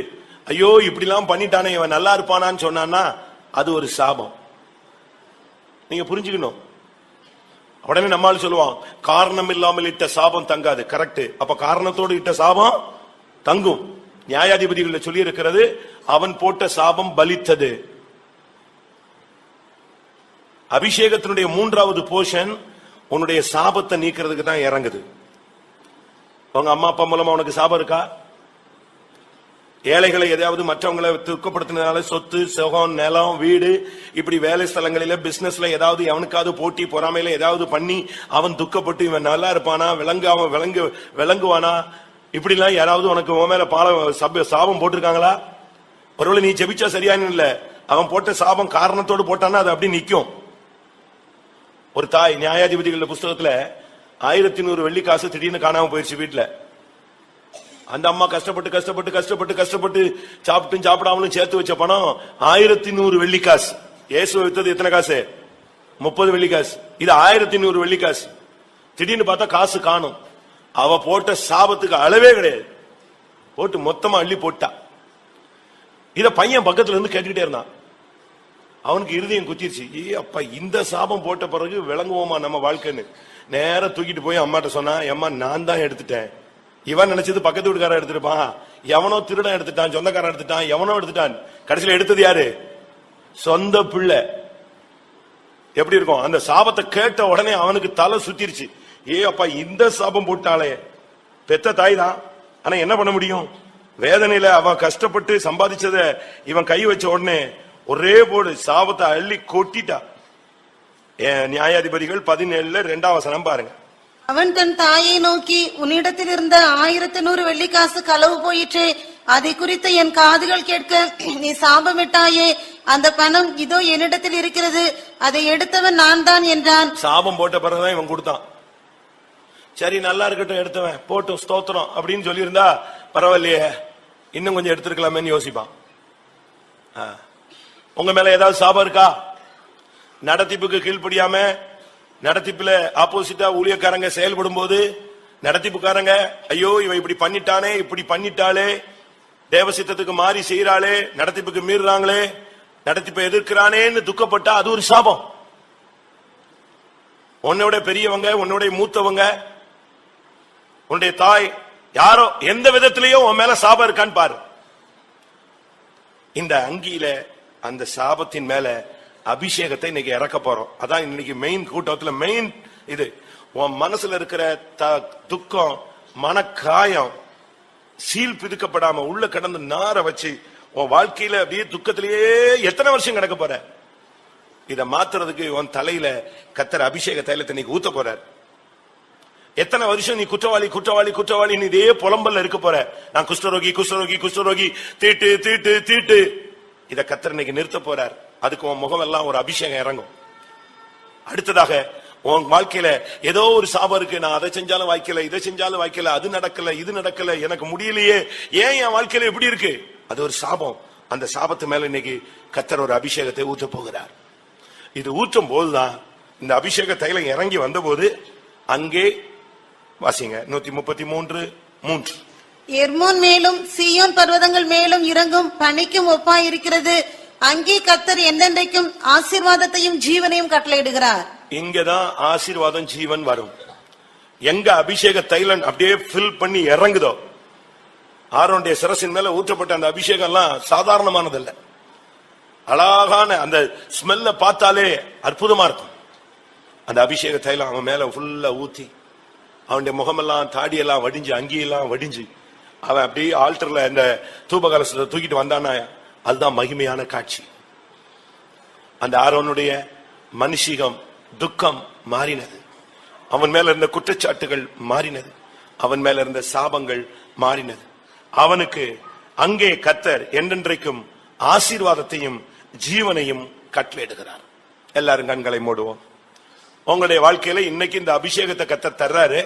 ஐயோ இப்படி எல்லாம் பண்ணிட்டானே இவன் நல்லா இருப்பானான்னு சொன்னான்னா அது ஒரு சாபம். நீங்க புரிஞ்சுக்கணும். உடனே நம்மால் சொல்லுவான், காரணம் இல்லாமல் இட்ட சாபம் தங்காது. கரெக்ட். அப்ப காரணத்தோடு இட்ட சாபம் தங்கும். நியாயாதிபதிகள் சொல்லி இருக்கிறது, அவன் போட்ட சாபம் பலித்தது. அபிஷேகத்தினுடைய மூன்றாவது போர்ஷன் உன்னுடைய சாபத்தை நீக்கிறதுக்கு தான் இறங்குது. உங்க அம்மா அப்பா மூலமா உனக்கு சாபம் இருக்கா? ஏழைகளை எதையாவது மற்றவங்களை துக்கப்படுத்தினால சொத்து, சுகம், நிலம், வீடு, இப்படி வேலை ஸ்தலங்களில பிசினஸ்ல ஏதாவது எவனுக்காவது போட்டி பொறாமையில ஏதாவது பண்ணி அவன் துக்கப்பட்டு இவன் நல்லா இருப்பானா, விளங்குவானா, இப்படி எல்லாம் யாராவது உனக்கு உன் மேல சாபம் போட்டிருக்காங்களா? ஒருவேளை நீ ஜெபிச்சா சரியான இல்ல, அவன் போட்ட சாபம் காரணத்தோடு போட்டானா அது அப்படி நிக்கும். ஒரு தாய் நியாயாதிபதிகள் புஸ்தகத்துல 1100 வெள்ளி காசு திடீர்னு காணாம போயிடுச்சு வீட்டுல. அந்த அம்மா கஷ்டப்பட்டு கஷ்டப்பட்டு கஷ்டப்பட்டு கஷ்டப்பட்டு சாப்பிட்டும் சாப்பிடாமலும் சேர்த்து வச்ச பணம் 1100 வெள்ளி காசு. இயேசுவை வித்தது எத்தனை காசு? 30 வெள்ளி காசு. இது 1100 வெள்ளி காசு. திடீர்னு பார்த்தா காசு காணும். அவ போட்ட சாபத்துக்கு அளவே கிடையாது, போட்டு மொத்தமா அள்ளி போட்டா. இத பையன் பக்கத்துல இருந்து கேட்டுக்கிட்டே இருந்தான். அவனுக்கு இருதயம் குத்திருச்சு. அப்பா இந்த சாபம் போட்ட பிறகு விளங்குவோமா நம்ம வாழ்க்கைன்னு நேர தூக்கிட்டு போய் அம்மாட்ட சொன்னா, அம்மா நான் தான் எடுத்துட்டேன். இவன் நினைச்சது பக்கத்து வீட்டுக்காரன் எடுத்துருப்பான், எவனோ திருடன் எடுத்துட்டான், சொந்தக்காரன் எடுத்துட்டான், எவனோ எடுத்துட்டான். கடைசியில எடுத்தது யாரு? சொந்த பிள்ளை. எப்படி இருக்கும்? அந்த சாபத்தை கேட்ட உடனே அவனுக்கு தலை சுத்திருச்சு. அப்பா இந்த சாபம் போட்டாலே, பெத்த தாய் தான், ஆனா என்ன பண்ண முடியும்? வேதனையில அவன் கஷ்டப்பட்டு சம்பாதிச்சத இவன் கை வச்ச உடனே ஒரே போடு சாபத்தை அள்ளி கொட்டிட்டா. நியாயாதிபதிகள் 17 2ஆம் வசனம் பாருங்க. அவன் தன் தாயை நோக்கி, உன்னிடத்தில் இருந்த 1100 வெள்ளிக்காசு களவு போயிற்றே, அதை குறித்து என் காதுகள் கேட்க நீ சாபமிட்டாயே, அந்த பணம் இதோ என்னிடத்தில் இருக்கிறது, அதை எடுத்தவன் நான் தான் என்றான். சாபம் போட்ட பிறகுதான் இவன் கொடுத்தான். சரி நல்லா இருக்கட்டும், எடுத்தவன் போட்டும் ஸ்தோத்திரம் அப்படின்னு சொல்லி இருந்தா பரவாயில்லையே, இன்னும் கொஞ்சம் எடுத்திருக்கலாமேன்னு யோசிப்பான். உங்க மேல ஏதாவது சாபம் இருக்கா? நடத்திப்புக்கு கீழ்ப்படியாம நடத்திப்புல ஆப்போசிட்டா ஊழியக்காரங்க செயல்படும் போது நடத்திப்புக்காரங்க, ஐயோ இவன் இப்படி பண்ணிட்டானே, இப்படி பண்ணிட்டாளே, தேவசித்தத்துக்கு மாறி செய்யறாளே, நடத்திப்புக்கு மீறாங்களே, நடத்திப்பை எதிர்க்கிறானேன்னு துக்கப்பட்டா அது ஒரு சாபம். உன்னோட பெரியவங்க, உன்னோட மூத்தவங்க, உன்னுடைய தாய், யாரோ எந்த விதத்திலேயோ உன் மேல சாபம் இருக்கான்னு பாரு. இந்த அங்கியில அந்த சாபத்தின் மேல அபிஷேகத்தை இன்னைக்கு இறக்க போறோம். அதான் இன்னைக்கு மெயின் கூட்டத்துல மெயின் இது. உன் மனசுல இருக்கிற துக்கம், மனக்காயம் சீல் பிதுக்கப்படாம உள்ள கடந்து நார வச்சு உன் வாழ்க்கையில அப்படியே துக்கத்திலேயே எத்தனை வருஷம் கிடக்க போற? இத மாத்துறதுக்கு உன் தலையில கர்த்தர் அபிஷேக தைலத்தை இன்னைக்கு ஊத்த போறார். எத்தனை வருஷம் நீ குற்றவாளி குற்றவாளி குற்றவாளி நீ இதே புலம்பல்ல இருக்க போற? நான் குஷ்டரோகி குஷ்டரோகி குஷ்டரோகி, தீட்டு தீட்டு தீட்டு. இத கர்த்தர் இன்னைக்கு நிறுத்த போறார். அதுக்கு உன் முகம் எல்லாம் ஒரு அபிஷேகம் இறங்கும். அடுத்ததாக உன் வாழ்க்கையில ஏதோ ஒரு சாபம் இருக்கு, நான் அதை செஞ்சாலும் வாய்க்கல, இதை செஞ்சாலும் வாய்க்கல, அது நடக்கல, இது நடக்கல, எனக்கு முடியலையே, ஏன் என் வாழ்க்கையில எப்படி இருக்கு? அது ஒரு சாபம். அந்த சாபத்து மேல இன்னைக்கு கர்த்தர் ஒரு அபிஷேகத்தை ஊத்த போகிறார். இது ஊற்றும் போதுதான் இந்த அபிஷேக தைலம் இறங்கி வந்த போது அங்கே வாசிங்க 133:3. எர்மோன் மேலும் சீயோன் பர்வதங்கள் மேலும் இறங்கும் பனிக்கும் ஒப்பாய் இருக்கிறது. அங்கே கர்த்தர் என்னென்றைக்கும் ஆசீர்வாதத்தையும் ஜீவனையும் கட்டளையிடுகிறார். இங்கதான் ஆசீர்வாதம் ஜீவன் வரும். எங்க அபிஷேக தைலம் அப்படியே ஃபில் பண்ணி இறங்குதோ, ஆரோனுடைய சிரசின் மேல ஊற்றப்பட்ட அந்த அபிஷேகம் எல்லாம் சாதாரணமானதல்ல. அழகான அந்த ஸ்மெல்ல பார்த்தாலே அற்புதமா இருக்கும். அந்த அபிஷேக தைலம் அவன் மேல ஃபுல்லா ஊத்தி அவனுடைய முகமெல்லாம் தாடியெல்லாம் வடிஞ்சு அங்கியெல்லாம் வடிஞ்சு அவன் அப்படியே ஆல்டர்ல இந்த தூபகலசத்தை தூக்கிட்டு வந்தானா, அதுதான் மகிமையான காட்சி. அந்த ஆரோனுடைய மனுஷிகம் துக்கம் மாறினது. அவன் மேல இருந்த குற்றச்சாட்டுகள் மாறினது, அவன் மேல இருந்த சாபங்கள் மாறினது. அவனுக்கு அங்கே கர்த்தர் என்றென்றைக்கும் ஆசீர்வாதத்தையும் ஜீவனையும் கட்டளையிடுகிறார். எல்லாரும் கண்களை மூடுவோம். உங்களுடைய வாழ்க்கையில இன்னைக்கு இந்த அபிஷேகத்தை கர்த்தர் தர்றாரு.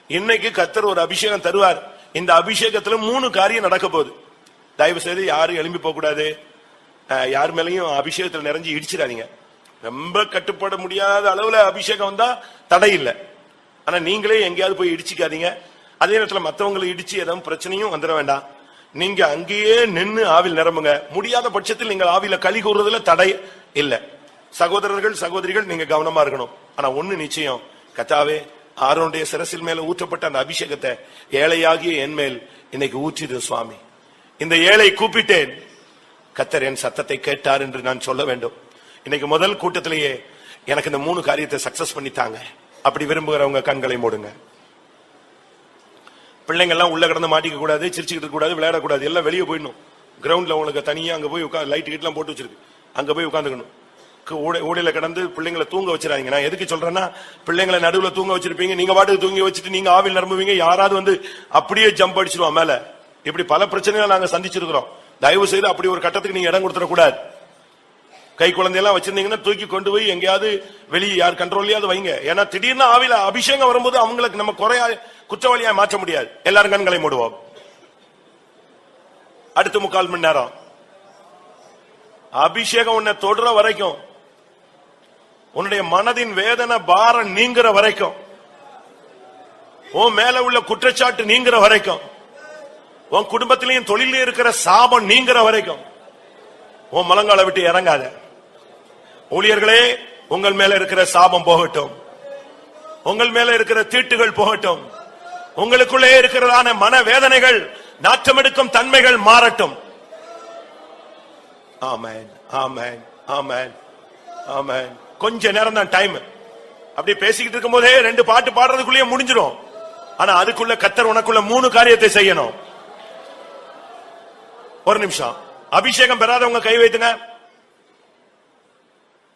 இன்னைக்கு கர்த்தர் ஒரு அபிஷேகம் தருவார். இந்த அபிஷேகத்துல 3 காரியம் நடக்க போகுது. தயவு செய்து யாரும் எழும்பி போக கூடாது. யார் மேலையும் அபிஷேகத்தில் நிறைஞ்சு இடிச்சிடாதீங்க. ரொம்ப கட்டுப்பட முடியாத அளவுல அபிஷேகம் வந்தா தடை இல்லை. ஆனா நீங்களே எங்கேயாவது போய் இடிச்சுக்காதீங்க. அதே நேரத்துல மத்தவங்களை இடிச்சு ஏதாவது பிரச்சனையும் வந்துட வேண்டாம். நீங்க அங்கேயே நின்று ஆவில் நிரம்புங்க. முடியாத பட்சத்தில் நீங்கள் ஆவில களி கூறுறதுல தடை இல்லை. சகோதரர்கள் சகோதரிகள் நீங்க கவனமா இருக்கணும். ஆனா ஒண்ணு நிச்சயம், கர்த்தாவே ஆரோனுடைய சிரசில் மேல ஊற்றப்பட்ட அந்த அபிஷேகத்தை ஏழையாகிய என் மேல் இன்னைக்கு ஊற்றிடு சுவாமி. இந்த ஏழை கூப்பிட்டேன், கர்த்தர் என் சத்தத்தை கேட்டார் என்று நான் சொல்ல வேண்டும். இன்னைக்கு முதல் கூட்டத்திலேயே எனக்கு இந்த 3 காரியத்தை சக்சஸ் பண்ணித்தாங்க. அப்படி விரும்புகிறவங்க கண்களை மூடுங்க. பிள்ளைங்க எல்லாம் உள்ள கிடந்து மாட்டிக்க கூடாது, சிரிச்சுக்கிட்டு கூடாது, விளையாடக்கூடாது. எல்லாம் வெளியே போயிடணும். கிரவுண்ட்ல உங்களுக்கு தனியா அங்க போய் உட்காந்து லைட் கிட்லாம் போட்டு வச்சிருக்கு, அங்க போய் உட்காந்துக்கணும். ஊடையில கிடந்து பிள்ளைங்களை தூங்க வச்சிடாதீங்க. நான் எதுக்கு சொல்றேன்னா, பிள்ளைங்களை நடுவுல தூங்க வச்சிருப்பீங்க, நீங்க பாட்டுக்கு தூங்கி வச்சுட்டு நீங்க ஆவில் நிரம்புவீங்க. யாராவது வந்து அப்படியே ஜம்ப் அடிச்சிருவான் மேல. இப்படி பல பிரச்சனைகளை நாங்க சந்திச்சிருக்கிறோம். தயவு செய்து அப்படி ஒரு கட்டத்துக்கு நீங்க இடம் கொடுத்துடக்கூடாது. கை குழந்தையெல்லாம் வச்சிருந்தீங்கன்னா தூக்கி கொண்டு போய் எங்கேயாவது வெளியே யார் கண்ட்ரோல்லையாவது வைங்க. ஏன்னா திடீர்னு ஆவில அபிஷேகம் வரும்போது அவங்களுக்கு நம்ம குறையா குற்றவாளியா மாற்ற முடியாது. எல்லாரும் கண்களை மூடுவோம். அடுத்த 3/4 மணி நேரம் அபிஷேகம் உன்னை தொடுற வரைக்கும், உன்னுடைய மனதின் வேதனை பாரம் நீங்கிற வரைக்கும், உன் மேல உள்ள குற்றச்சாட்டு நீங்கிற வரைக்கும், உன் குடும்பத்திலையும் தொழிலே இருக்கிற சாபம் நீங்கிற வரைக்கும் உன் முழங்கால விட்டு இறங்காத. ஊழியர்களே, உங்கள் மேல இருக்கிற சாபம் போகட்டும், உங்கள் மேல இருக்கிற தீட்டுகள் போகட்டும், உங்களுக்குள்ளே இருக்கிறதான மன வேதனைகள், நாற்றமெடுக்கும் தன்மைகள் மாறட்டும். ஆமென், ஆமென், ஆமென், ஆமென். கொஞ்ச நேரம் தான் டைம். அப்படி பேசிக்கிட்டு இருக்கும் போதே 2 பாட்டு பாடுறதுக்குள்ளேயே முடிஞ்சிடும். ஆனா அதுக்குள்ள கர்த்தர் உனக்குள்ள 3 காரியத்தை செய்யணும். ஒரு நிமிஷம். அபிஷேகம் பெறாதவங்க கை வைத்துங்க.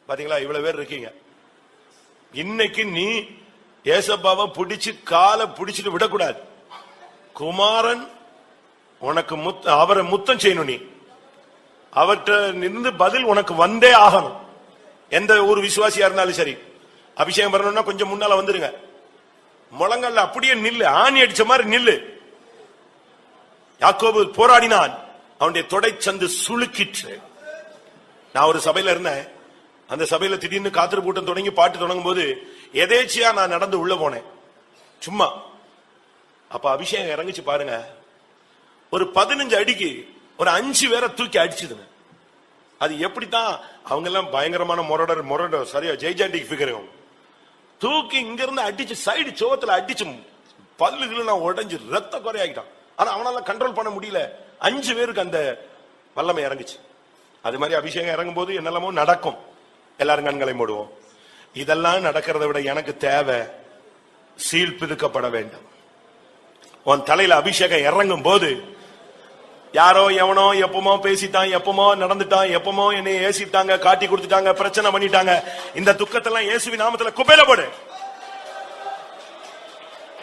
பாத்தீங்களா, இவ்வளவு பேர் இருக்கீங்க. இன்னைக்கு நீ ஏசப்பாவை பிடிச்சு காலை பிடிச்சிட்டு விடக்கூடாது. குமாரன் உனக்கு அவரை முத்தம் செய்யணும். நீ அவர்கிட்ட நின்று பதில் உனக்கு வந்தே ஆகணும். எந்த ஒரு விசுவாசியா இருந்தாலும் சரி, அபிஷேகம் பெறணும்னா கொஞ்சம் முன்னால வந்துருங்க. முழங்கல்ல அப்படியே நில்லு, ஆணி அடிச்ச மாதிரி நில்லு. யாக்கோபு போராடினான், அவனுடைய தொடை சந்து சுளுக்கிற்று. நான் ஒரு சபையில இருந்தேன். அந்த சபையில திடீர்னு காத்திரு கூட்டம் தொடங்கி பாட்டு தொடங்கும் போது எதேச்சியா நான் நடந்து உள்ள போனேன் சும்மா. அப்ப அபிஷேகம் இறங்கிச்சு பாருங்க. ஒரு 15 அடிக்கு ஒரு 5 பேரை தூக்கி அடிச்சுதுங்க. அது எப்படித்தான், அவங்க எல்லாம் பயங்கரமான மொரடர் சரியா ஜெய்ஜாண்டிக் ஃபிகர். தூக்கி இங்க இருந்து அடிச்சு சைடு சோத்துல அடிச்சு பல்லுகளை நான் உடைஞ்சு ரத்த குறையாகிட்டான். ஆனா அவனால கண்ட்ரோல் பண்ண முடியல. 5 பேருக்கு அந்த வல்லமை இறங்குச்சு. அது மாதிரி அபிஷேகம் இறங்கும் போது என்னெல்லாமோ நடக்கும். எல்லாரும் கண்களை மூடுவோம். இதெல்லாம் நடக்கிறத விட எனக்கு தேவை சீல் பிதுக்கப்பட வேண்டும். உன் தலையில அபிஷேகம் இறங்கும் போது யாரோ எவனோ எப்பமோ பேசிட்டான், எப்பமோ நடந்துட்டான், எப்பமோ என்னை ஏசிட்டாங்க, காட்டி கொடுத்துட்டாங்க, பிரச்சனை பண்ணிட்டாங்க. இந்த துக்கத்தெல்லாம் இயேசுவின் நாமத்துல குப்பையில போடு.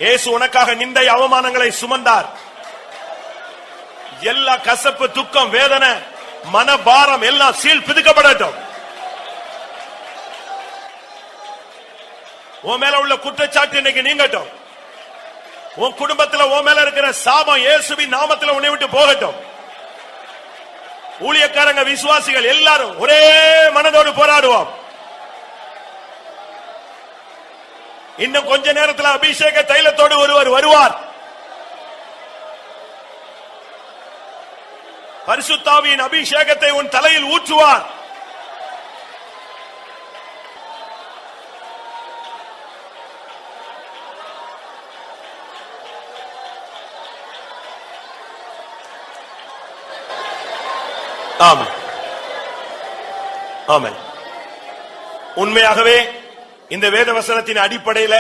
இயேசு உனக்காக நிந்தை அவமானங்களை சுமந்தார். எல்லா கசப்பு, துக்கம், வேதனை, மனபாரம் எல்லாம் சீல் பிதுக்கப்படட்டும். உன் மேல உள்ள குற்றச்சாட்டு இன்னைக்கு நீங்கட்டும். உன் குடும்பத்துல உன் மேல இருக்கிற சாபம் இயேசுவின் நாமத்துல உன்னை விட்டு போகட்டும். ஊழியக்காரங்க, விசுவாசிகள் எல்லாரும் ஒரே மனதோடு போராடுவோம். இன்னும் கொஞ்ச நேரத்தில் அபிஷேக தைலத்தோடு ஒருவர் வருவார். பரிசுத்தாவியின் அபிஷேகத்தை உன் தலையில் ஊற்றுவார். ஆமென், ஆமென். உண்மையாகவே இந்த வேத வசனத்தின் அடிப்படையில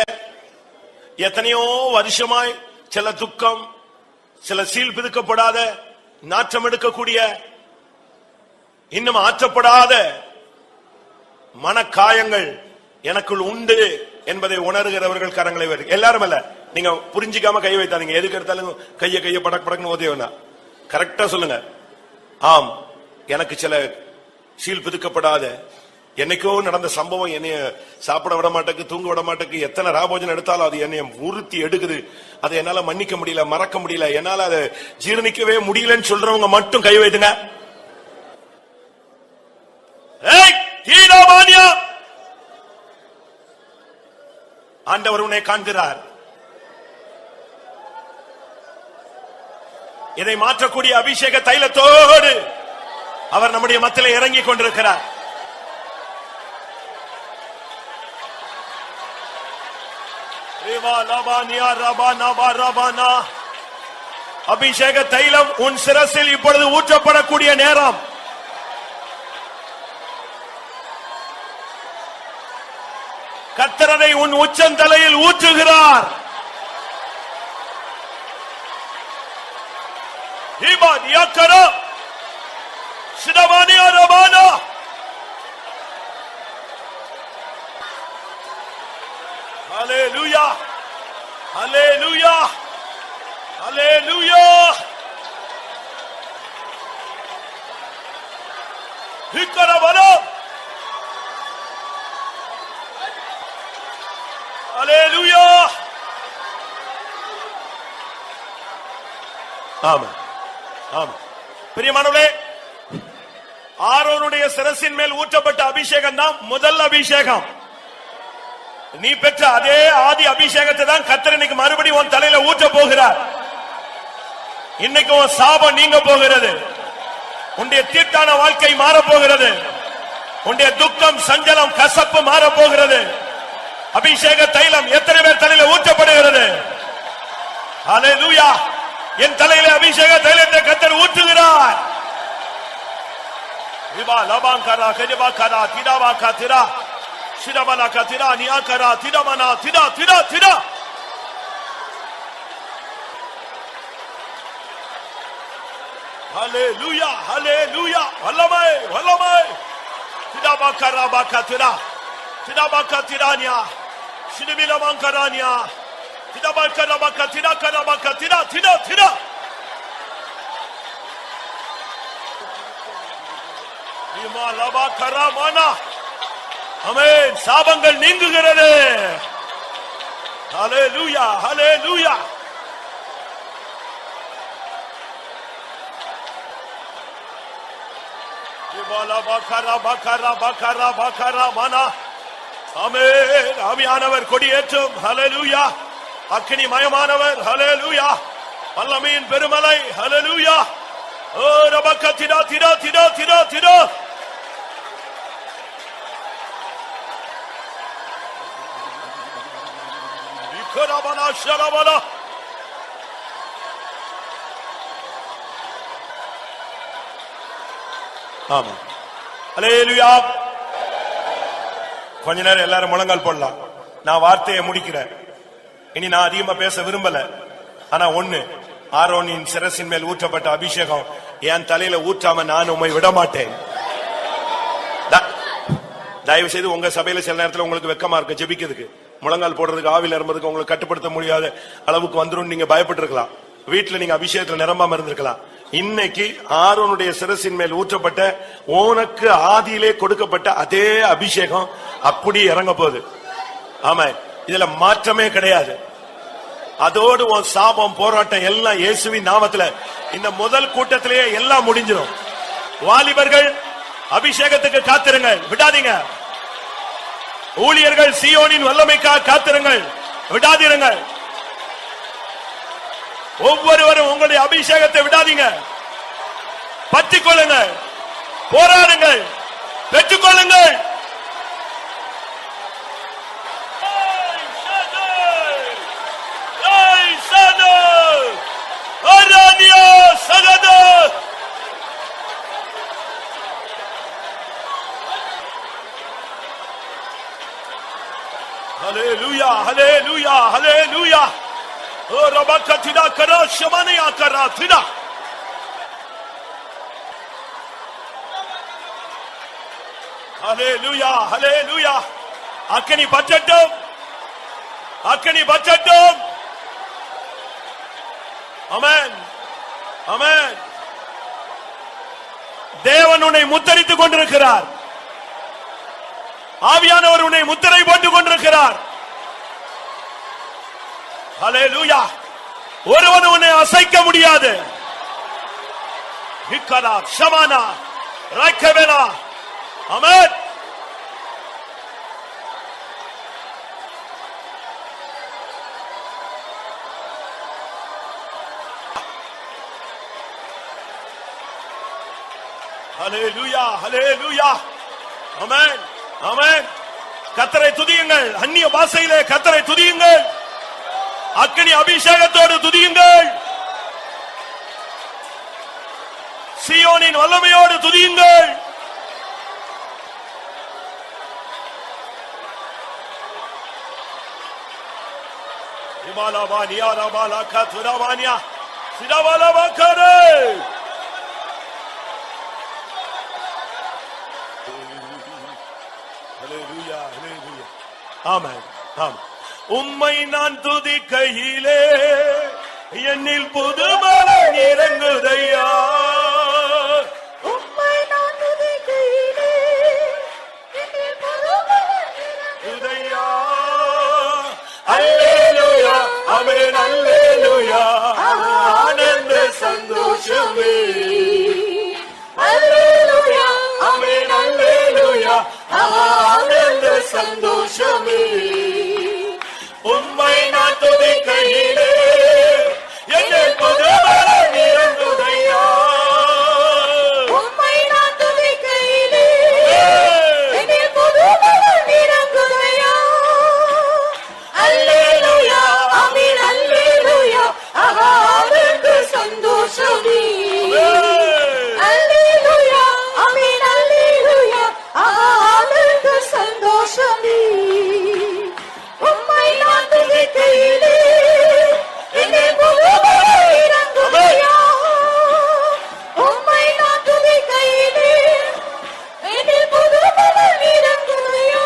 எத்தனையோ வருஷமாய் சில துக்கம், சில சீல் பிதுக்கப்படாத, நாற்றம் எடுக்கக்கூடிய, இன்னும் ஆற்றப்படாத மனக்காயங்கள் எனக்குள் உண்டு. என்பதை உணர்கிறவர்கள் கரங்களை உயர்த்தி. எல்லாரும் அல்ல, நீங்க புரிஞ்சிக்காம கை வைத்தாதீங்க. எதுக்கு எடுத்தாலும் கைய படக் படக்குன்னு ஓதியவனா கரெக்டா சொல்லுங்க. ஆம், எனக்கு சில சீல் பிதுக்கப்படாத என்னைக்கோ நடந்த சம்பவம் என்னைய சாப்பிட விட மாட்டேக்கு, தூங்க விட மாட்டேக்கு, எத்தனை ராபோஜனம் எடுத்தாலும் அது என்னைய உறுத்தி எடுக்குது. அதை என்னால மன்னிக்க முடியல, மறக்க முடியல, என்னால அதை ஜீரணிக்கவே முடியலன்னு சொல்றவங்க மட்டும் கை வைத்துங்க. ஆண்டவர் உன்னை காண்கிறார். இதை மாற்றக்கூடிய அபிஷேக தைலத்தோடு அவர் நம்முடைய மத்தியிலே இறங்கி கொண்டிருக்கிறார். அபிஷேக தைலம் உன் சிரசில் இப்பொழுது ஊற்றப்படக்கூடிய நேரம். கர்த்தரை உன் உச்சந்தலையில் ஊற்றுகிறார். Hallelujah, hallelujah, hallelujah. Hikkarabalo, hallelujah. ஆமென், ஆமென். பிரியமானவர்களே, ஆரோனுடைய சிரசின் மேல் ஊற்றப்பட்ட அபிஷேகம் தான் முதல் அபிஷேகம். நீ பெற்ற அதே ஆதி அபிஷேகத்தை தான் கர்த்தர் இன்னைக்கு மறுபடியும் உன் தலையில ஊற்ற போகிறார். இன்னைக்கு உன் சாபம் நீங்க போகிறது. உன்னுடைய தீட்டான வாழ்க்கை மாற போகிறது. உன்னுடைய துக்கம், சஞ்சலம், கசப்பு மாற போகிறது. அபிஷேக தைலம் எத்தனை பேர் தலையில ஊற்றப்படுகிறது? ஹல்லேலூயா. என் தலையில அபிஷேக தைலத்தை கர்த்தர் ஊற்றுகிறார். விபா லபாங்கரா கஜபாகரா திடாவாகா திரா சிரபலகா திரா நியாகரா திடமனா திடா திடா திடா. ஹல்லேலூயா, ஹல்லேலூயா. வல்லமை, வல்லமை. திடாபாகரா பாகா திரா திடாபாகா திரானியா சிடிபிலமாங்கரானியா திடாபாகரா பாகா திடாகரா பாகா திடா திடா திடா. ஆமென். சாபங்கள் நீங்குகிறது. ஹல்லேலூயா, ஹல்லேலூயா. ஆமென். ஆவியானவர் கொடியேற்றும். ஹல்லேலூயா. அக்கினி மயமானவர். ஹல்லேலூயா. வல்லமையின் பெருமலை. ஹல்லேலூயா. ஓ ரபக்க திடா திடா திடா திடா திடா. இக்கரபனா ஷரபனா. ஆமா. ஹல்லேலூயா. கொஞ்ச நேரம் எல்லாரும் முழங்கால் போடலாம். நான் வார்த்தையை முடிக்கிறேன். இனி நான் அதிகமா பேச விரும்பல. ஆனா ஒண்ணு, ஆரோனின் சிரசின் மேல் ஊற்றப்பட்ட அபிஷேகம் என் தலையில ஊற்றாம நான் உம்மை விட மாட்டேன். தயவு செய்து உங்க சபையில சில நேரத்தில் உங்களுக்கு வெக்கமா இருக்கு ஜெபிக்கிறதுக்கு, முழங்கால் போடுறதுக்கு, ஆவில இருப்பதுக்கு உங்களுக்கு கட்டுப்படுத்த முடியாத அளவுக்கு வந்துரும் நீங்க பயப்பட்டு இருக்கலாம். வீட்டுல நீங்க அபிஷேகத்துல நிரம்பாம இருந்திருக்கலாம். இன்னைக்கு ஆரோனுடைய சிரசின் மேல் ஊற்றப்பட்ட உனக்கு ஆதியிலே கொடுக்கப்பட்ட அதே அபிஷேகம் அப்படி இறங்க போகுது. ஆமா, இதுல மாற்றமே கிடையாது. அதோடு உன் சாபம், போராட்டம் எல்லாம் இயேசுவின் நாமத்துல இந்த முதல் கூட்டத்திலேயே எல்லாம் முடிஞ்சிடும். வாலிபர்கள் அபிஷேகத்துக்கு காத்திருங்கள், விடாதீங்க. ஊழியர்கள் சீயோனின் வல்லமைக்காக காத்திருங்கள், விடாதீருங்கள். ஒவ்வொருவரும் உங்களுடைய அபிஷேகத்தை விடாதீங்க. பற்றிக் கொள்ளுங்கள், போராடுங்கள், பெற்றுக் கொள்ளுங்கள். Hallelujah, hallelujah, hallelujah. Oh, Rabaka tida kara shamaniya kara tida. Hallelujah, hallelujah. அக்கினி பற்றட்டும், அக்கினி பற்றட்டும். ஆமென், ஆமென். தேவன் உன்னை முத்தரித்துக் கொண்டிருக்கிறார். ஆவியானவர் உன்னை முத்திரை போட்டுக் கொண்டிருக்கிறார். ஹல்லேலூயா. ஒருவன் உன்னை அசைக்க முடியாது. ஹிக்கரா ஷமானா ரக்கபெலா. ஆமென். ஹல்லேலூயா, ஹல்லேலூயா. ஆமென், ஆமென். கர்த்தரை துதியுங்கள். அந்நிய பாஷையிலே கர்த்தரை துதியுங்கள். அக்கினி அபிஷேகத்தோடு துதியுங்கள். சீயோனின் வல்லமையோடு துதியுங்கள். இபாலாபானியா ரபாலாகா துராபானியா சிராபாலாபாகரே. ஹல்லேலூயா, ஹல்லேலூயா. ஆமென், ஆமென். உம்மை நான் துதிக்கையிலே என்னில் புதுபலன் இறங்குதையா. உம்மை நான் துதிக்கையிலே என்னில் புதுபலன் இறங்குதையா. அல்லேலூயா, ஆமென், அல்லேலூயா. ஆனந்த சந்தோஷமே. அல்லேலூயா, ஆமென், அல்லேலூயா. ஆனந்த சந்தோஷமே. உம்மை நான் துதிக்கையிலே என்னில் புதுபலன் இறங்குதையா. உம்மை நான் துதிக்கையிலே என்னில் புதுபலன் இறங்குதையா. அல்லேலூயா, ஆமென், அல்லேலூயா. ஆனந்த சந்தோஷமே. அல்லேலூயா, ஆமென், அல்லேலூயா. ஆனந்த சந்தோஷமே. உம்மை நான் துதிக்கையிலே என்னில் புதுபலன் இறங்குதையா. உம்மை நான் துதிக்கையிலே என்னில் புதுபலன் இறங்குதையா.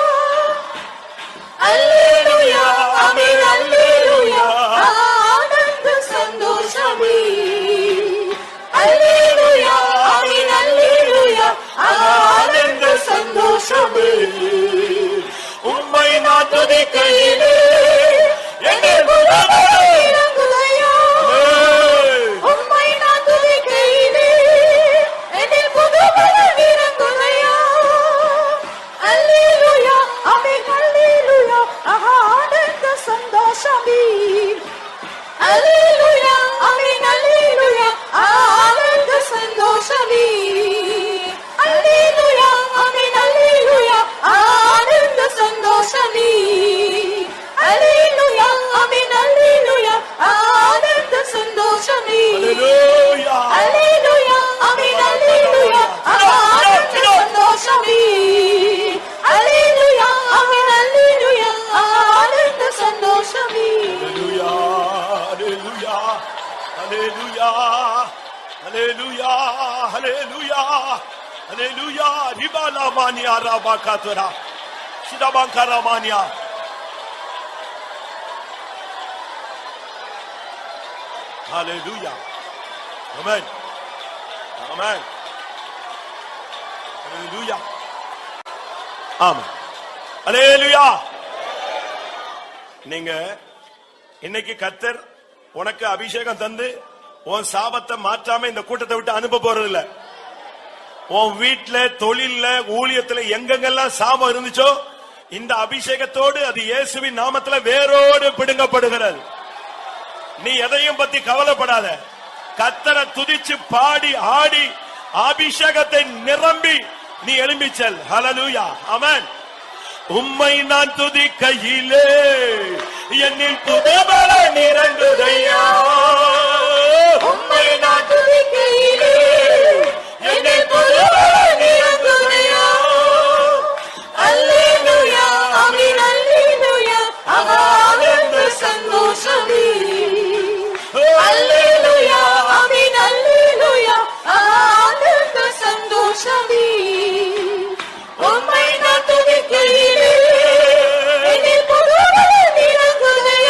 அல்லேலூயா, ஆமென், அல்லேலூயா. ஆனந்த சந்தோஷமே. அல்லேலூயா, ஆமென், அல்லேலூயா. ஆனந்த சந்தோஷமே. உம்மை நான் துதிக்கையிலே என்னில் புதுபலன் இறங்குதையா. உம்மை நான் துதிக்கையிலே என்னில் புதுபலன் இறங்குதையா. அல்லேலூயா, ஆமென், அல்லேலூயா. ஆனந்த சந்தோஷமே. அல்லேலூயா, ஆமென், அல்லேலூயா. ஆனந்த சந்தோஷமே. அல்லேலூயா, ஆமென், அல்லேலூயா. ஆனந்த சந்தோஷமே. அல்லேலூயா, ஆமென், அல்லேலூயா. ஆனந்த சந்தோஷமே. அல்லேலூயா. அல்லேலூயா, ஆமென், அல்லேலூயா. ஆனந்த சந்தோஷமே. அல்லேலூயா, ஆமென், அல்லேலூயா. ஆனந்த சந்தோஷமே. அல்லேலூயா, அல்லேலூயா, அல்லேலூயா, அல்லேலூயா, அல்லேலூயா, அல்லேலூயா. ரிபாலாமானியா ராபாகாதுரா சிதாபாங்கராமானியா. Hallelujah. Amen. Amen. Hallelujah. Amen. Hallelujah. நீங்க இன்னைக்கு கர்த்தர் உனக்கு அபிஷேகம் தந்து உன் சாபத்தை மாற்றாம இந்த கூட்டத்தை விட்டு அனுப்ப போறது இல்ல. உன் வீட்டுல, தொழில்ல, ஊழியத்துல எங்கெங்கெல்லாம் சாபம் இருந்துச்சோ இந்த அபிஷேகத்தோடு அது இயேசுவின் நாமத்துல வேரோடு பிடுங்கப்படுகிறது. நீ எதையும் பத்தி கவலைப்படாத. கர்த்தரை துதிச்சு பாடி ஆடி அபிஷேகத்தை நிரம்பி நீ எழும்பி செல். ஹல்லேலூயா, ஆமென். உம்மை நான் துதிக்கையிலே என்னில் புதுபலன் இறங்குதையா. உம்மை நான் துதிக்கையிலே என்னில் புதுபலன் இறங்குதையா. அல்லேலூயா, ஆமென், அல்லேலூயா. ஆனந்த சந்தோஷமே. அல்லேலூயா, ஆமென், அல்லேலூயா. ஆனந்த சந்தோஷமே. உம்மை நான் துதிக்கையிலே என்னில் புதுபலன் இறங்குதையா.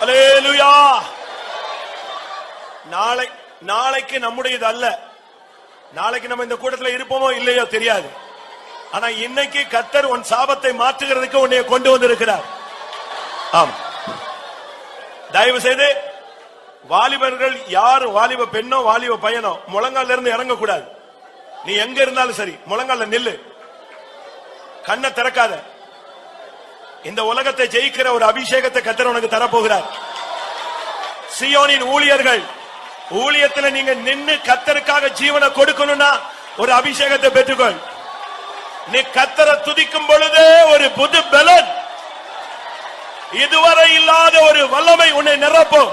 அல்லேலூயா. நாளைக்கு நம்முடையது அல்ல. நாளைக்கு நம்ம இந்த கூட்டத்தில் இருப்போமோ இல்லையோ தெரியாது. ஆனா இன்னைக்கு கர்த்தர் உன் சாபத்தை மாற்றுகிறதுக்கு உன்னை கொண்டு வந்திருக்கிறார். ஆம், தயவு செய்து வாலிபர்கள், யார் வாலிப பெண்ணோ வாலிப பையனோ முழங்கால இருந்து இறங்க கூடாது. நீ எங்க இருந்தாலும் சரி முழங்கால நில்லு, கண்ணை திறக்காத. இந்த உலகத்தை ஜெயிக்கிற ஒரு அபிஷேகத்தை கர்த்தர் உனக்கு தரப்போகிறார். சீயோனின் ஊழியர்கள், ஊழியத்தில் நீங்க நின்னு கர்த்தருக்காக ஜீவனை கொடுக்கணும்னா ஒரு அபிஷேகத்தை பெற்றுக்கொள். நீ கர்த்தரை துதிக்கும் பொழுதே ஒரு புது பலன், இதுவரை இல்லாத ஒரு வல்லமை உன்னை நிரப்பும்.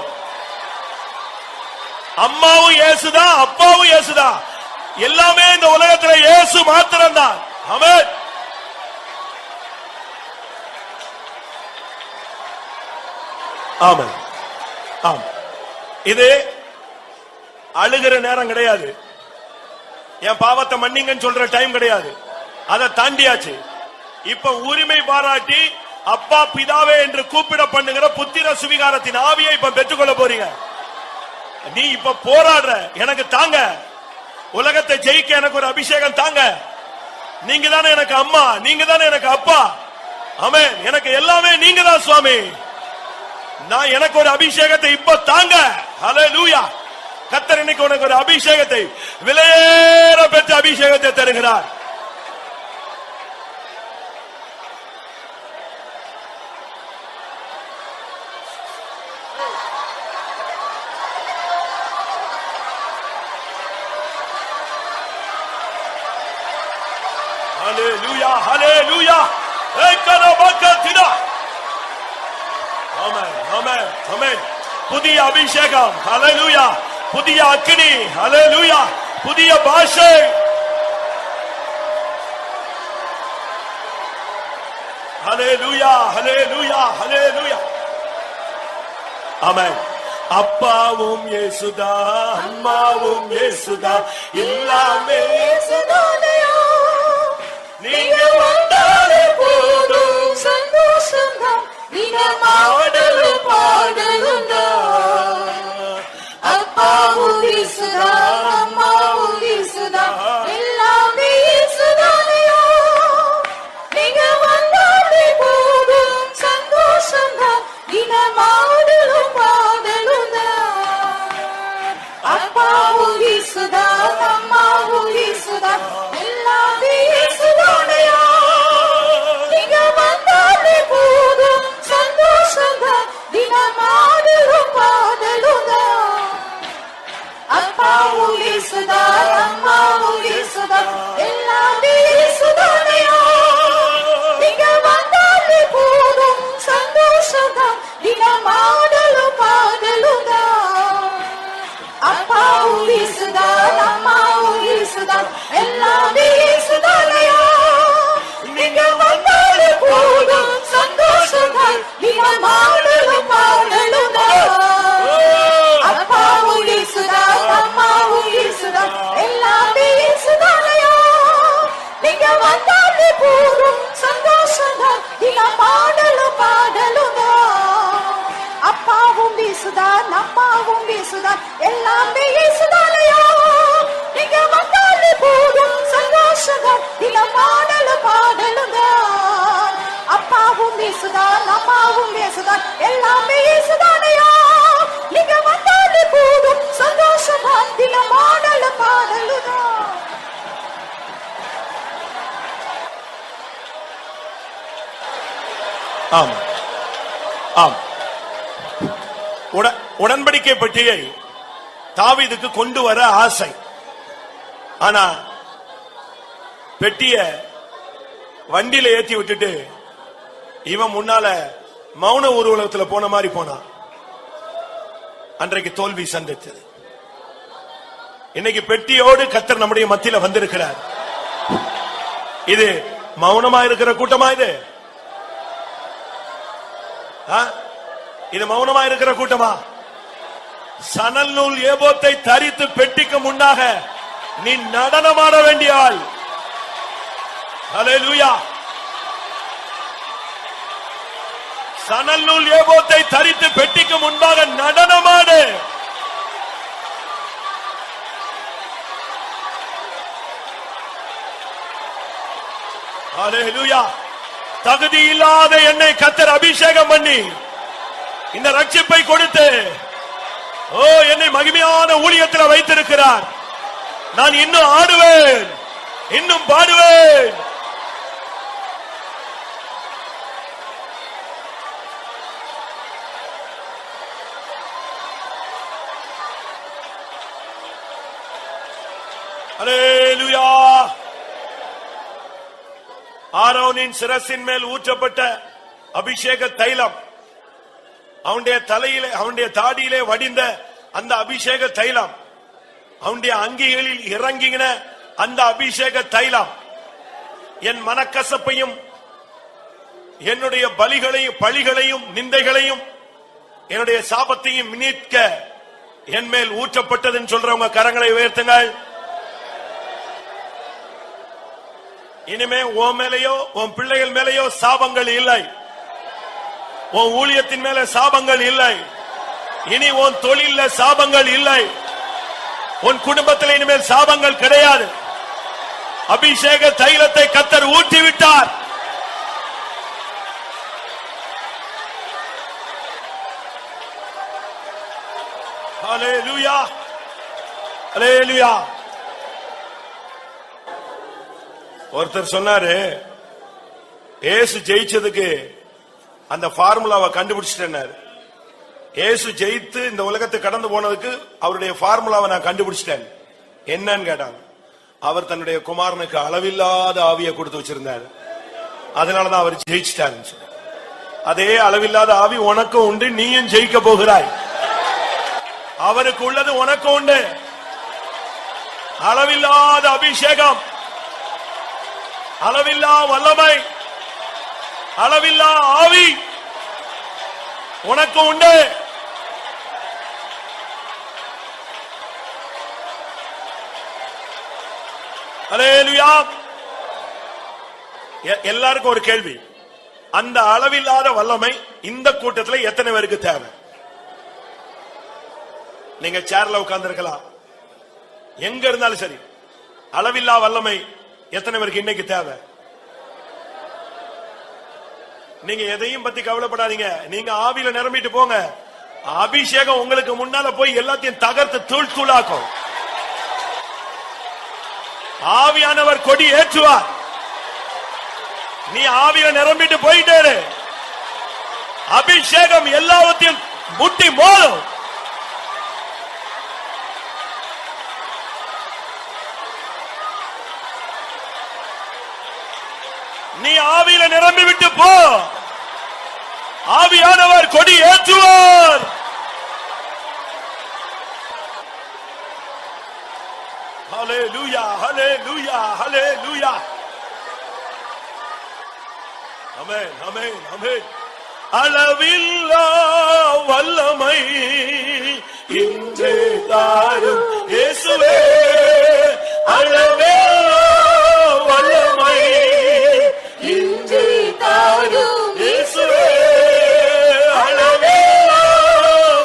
அம்மாவும் இயேசுதான், அப்பாவும் இயேசுதான், எல்லாமே இந்த உலகத்தில் இயேசு மாத்திரம்தான். ஆமென். ஆமென். ஆம், இது அழுகிற நேரம் கிடையாது. என் பாவத்தை மன்னிங்கன்னு சொல்ற டைம் கிடையாது. அதை தாண்டியாச்சு. இப்ப உரிமை பாராட்டி அப்பா பிதாவே என்று கூப்பிட பண்ணுகிற புத்திர சுவிகாரத்தின் ஆவியை இப்ப பெற்றுக்கொள்ள போறீங்க. நீ இப்ப போராடுற, எனக்கு தாங்க, உலகத்தை ஜெயிக்க எனக்கு ஒரு அபிஷேகம் தாங்க. நீங்க தானே எனக்கு அம்மா, நீங்க தானே எனக்கு அப்பா. ஆமென். எனக்கு எல்லாமே நீங்க தான் சுவாமி. நான் எனக்கு ஒரு அபிஷேகத்தை இப்ப தாங்க. ஹல்லேலூயா. கர்த்தர் இன்னைக்கு உனக்கு ஒரு அபிஷேகத்தை, விலையேற பெற்ற அபிஷேகத்தை தருகிறார். ஹல்லேலூயா, ஹல்லேலூயா. ஏகனபகதினா. ஆமென், ஆமென், ஆமென். புதிய அபிஷேகம். ஹல்லேலூயா. புதிய அக்கினி. ஹல்லேலூயா. புதிய பாஷை. ஹல்லேலூயா, ஹல்லேலூயா, ஹல்லேலூயா. ஆமென். அப்பாவும் இயேசுதா, அம்மாவும் இயேசுதா, எல்லாமே இயேசுதானையா. நீங்க வந்தாலே போதும், சந்தோஷம்தான், தினமாடலும் பாடலும்தான். அப்பாவும் இயேசுதான், அம்மாவும் இயேசுதான், எல்லாமே இயேசுதானையா. நீங்க வந்தாலே போதும், சந்தோஷம்தான், தினமாடலும் பாடலும்தான். அப்பாவும் இயேசுதான், அம்மாவும் இயேசுதான், எல்லாமே இயேசுதானையா. நீங்க வந்தாலே போதும், சந்தோஷம்தான், தினமாடலும் பாடலும்தான். அப்பாவும் இயேசுதான், அம்மாவும் இயேசுதான், எல்லாமே இயேசுதானையா. நீங்க வந்தாலே போதும், சந்தோஷம்தான், தினமாடலும் பாடலும்தான். அப்பாவும் இயேசுதான், அம்மாவும் இயேசுதான், எல்லாமே இயேசுதானையா. நீங்க வந்தாலே போதும், சந்தோஷம்தான், தினமாடலும் பாடலும்தான். அப்பாவும் இயேசுதான், அம்மாவும் இயேசுதான், எல்லாமே இயேசுதானையா. நீங்க வந்தாலே போதும், சந்தோஷம்தான், தினமாடலும் பாடலும்தான். அப்பாவும் இயேசுதான், அம்மாவும் இயேசுதான், எல்லாமே இயேசுதானையா. நீங்க வந்தாலே போதும், சந்தோஷம்தான், தினமாடலும் பாடலும்தான். அப்பாவும் இயேசுதான், அம்மாவும் இயேசுதான், எல்லாமே இயேசுதானையா. நீங்க வந்தாலே போதும், சந்தோஷம்தான், தினமாடலும் பாடலும்தான். ஆம், ஆம். உடன்படிக்கை பெட்டியை தாவீதுக்கு கொண்டு வர ஆசை. ஆனா பெட்டிய வண்டியில ஏத்தி விட்டுட்டு இவன் முன்னால மௌன ஊர்வலத்துல போன மாதிரி போனான். அன்றைக்கு தோல்வி சந்தித்தது. இன்னைக்கு பெட்டியோடு கர்த்தர் நம்முடைய மத்தியில வந்திருக்கிறார். இது மௌனமா இருக்கிற கூட்டமா? இது மௌனமா இருக்கிற கூட்டமா? சணல் நூல் ஏபோத்தை தரித்து பெட்டிக்கு முன்னாக நீ நடனமாட வேண்டிய ஆள். ஹல்லேலூயா. சணல் நூல் ஏபோத்தை தரித்து பெட்டிக்கு முன்பாக நடனமாடு. ஹல்லேலூயா. தகுதி இல்லாத என்னை கர்த்தர் அபிஷேகம் பண்ணி இந்த ரட்சிப்பை கொடுத்து என்னை மகிமையான ஊழியத்தில் வைத்திருக்கிறார். நான் இன்னும் ஆடுவேன், இன்னும் பாடுவேன். ஹல்லேலூயா. ஆரோனின் சிரசின் மேல் ஊற்றப்பட்ட அபிஷேக தைலம், அவனுடைய தலையிலே அவனுடைய தாடியிலே வடிந்த அந்த அபிஷேக தைலம், அவனுடைய அங்கிகளில் இறங்கின அந்த அபிஷேக தைலம் என் மனக்கசப்பையும் என்னுடைய பலிகளையும் நிந்தைகளையும் என்னுடைய சாபத்தையும் மீட்க என் மேல் ஊற்றப்பட்டதுன்னு சொல்றவங்க கரங்களை உயர்த்துங்கள். இனிமே உன் மேலேயோ உன் பிள்ளைகள் மேலேயோ சாபங்கள் இல்லை. உன் ஊழியத்தின் மேல சாபங்கள் இல்லை. இனி உன் தொழில சாபங்கள் இல்லை. உன் குடும்பத்தில் இனிமேல் சாபங்கள் கிடையாது. அபிஷேக தைலத்தை கர்த்தர் ஊற்றி விட்டார். ஹல்லேலூயா, ஹல்லேலூயா. ஒருத்தர் சொன்னாரு, இயேசு ஜெயிச்சதுக்கு அந்த ஃபார்முலாவை கண்டுபிடிச்சிட்டேன். இயேசு ஜெயித்து இந்த உலகத்தை கடந்து போனதுக்கு அவருடைய ஃபார்முலாவை நான் கண்டுபிடிச்சிட்டேன். என்னன்னு கேட்டாங்க. அவர் தன்னுடைய குமாரனுக்கு அளவில்லாத ஆவியை கொடுத்து வச்சிருந்தார். அதனாலதான் அவர் ஜெயிச்சிட்டார். அதே அளவில்லாத ஆவி உனக்கும் உண்டு, நீயும் ஜெயிக்க போகிறாய். அவருக்கு உள்ளது உனக்கும் உண்டு. அளவில்லாத அபிஷேகம், அளவில்லா வல்லமை, அளவில்லா ஆவி உனக்கு உண்டு. ஹல்லேலூயா. எல்லாருக்கும் ஒரு கேள்வி, அந்த அளவில்லாத வல்லமை இந்த கூட்டத்தில் எத்தனை பேருக்கு தேவை? நீங்க சேர்ல உட்கார்ந்து இருக்கலாம், எங்க இருந்தாலும் சரி, அளவில்லா வல்லமை எத்தனை பேருக்கு இன்னைக்கு தேவை? நீங்க எதையும் பத்தி கவலைப்படாதீங்க. நீங்க ஆவியில நிரம்பிட்டு போங்க. அபிஷேகம் உங்களுக்கு முன்னால போய் எல்லாத்தையும் தகர்த்து தூள் தூளாக்கும். ஆவியானவர் கொடி ஏற்றுவார். நீ ஆவியில நிரம்பிட்டு போயிட்டே, அபிஷேகம் எல்லாவற்றையும் முட்டி மோதும். நீ ஆவியில நிரம்பி விட்டு போ. ஆவியானவர் கொடி ஏற்றுவார். ஹல்லேலூயா, ஹல்லேலூயா, ஹல்லேலூயா. ஆமென், ஆமென், ஆமென். அளவில்லா வல்லமை இன்று தாரும் இயேசுவே. அளவில்லா வல்லமை இன்று தாரும் இயேசுவே. அளவில்லா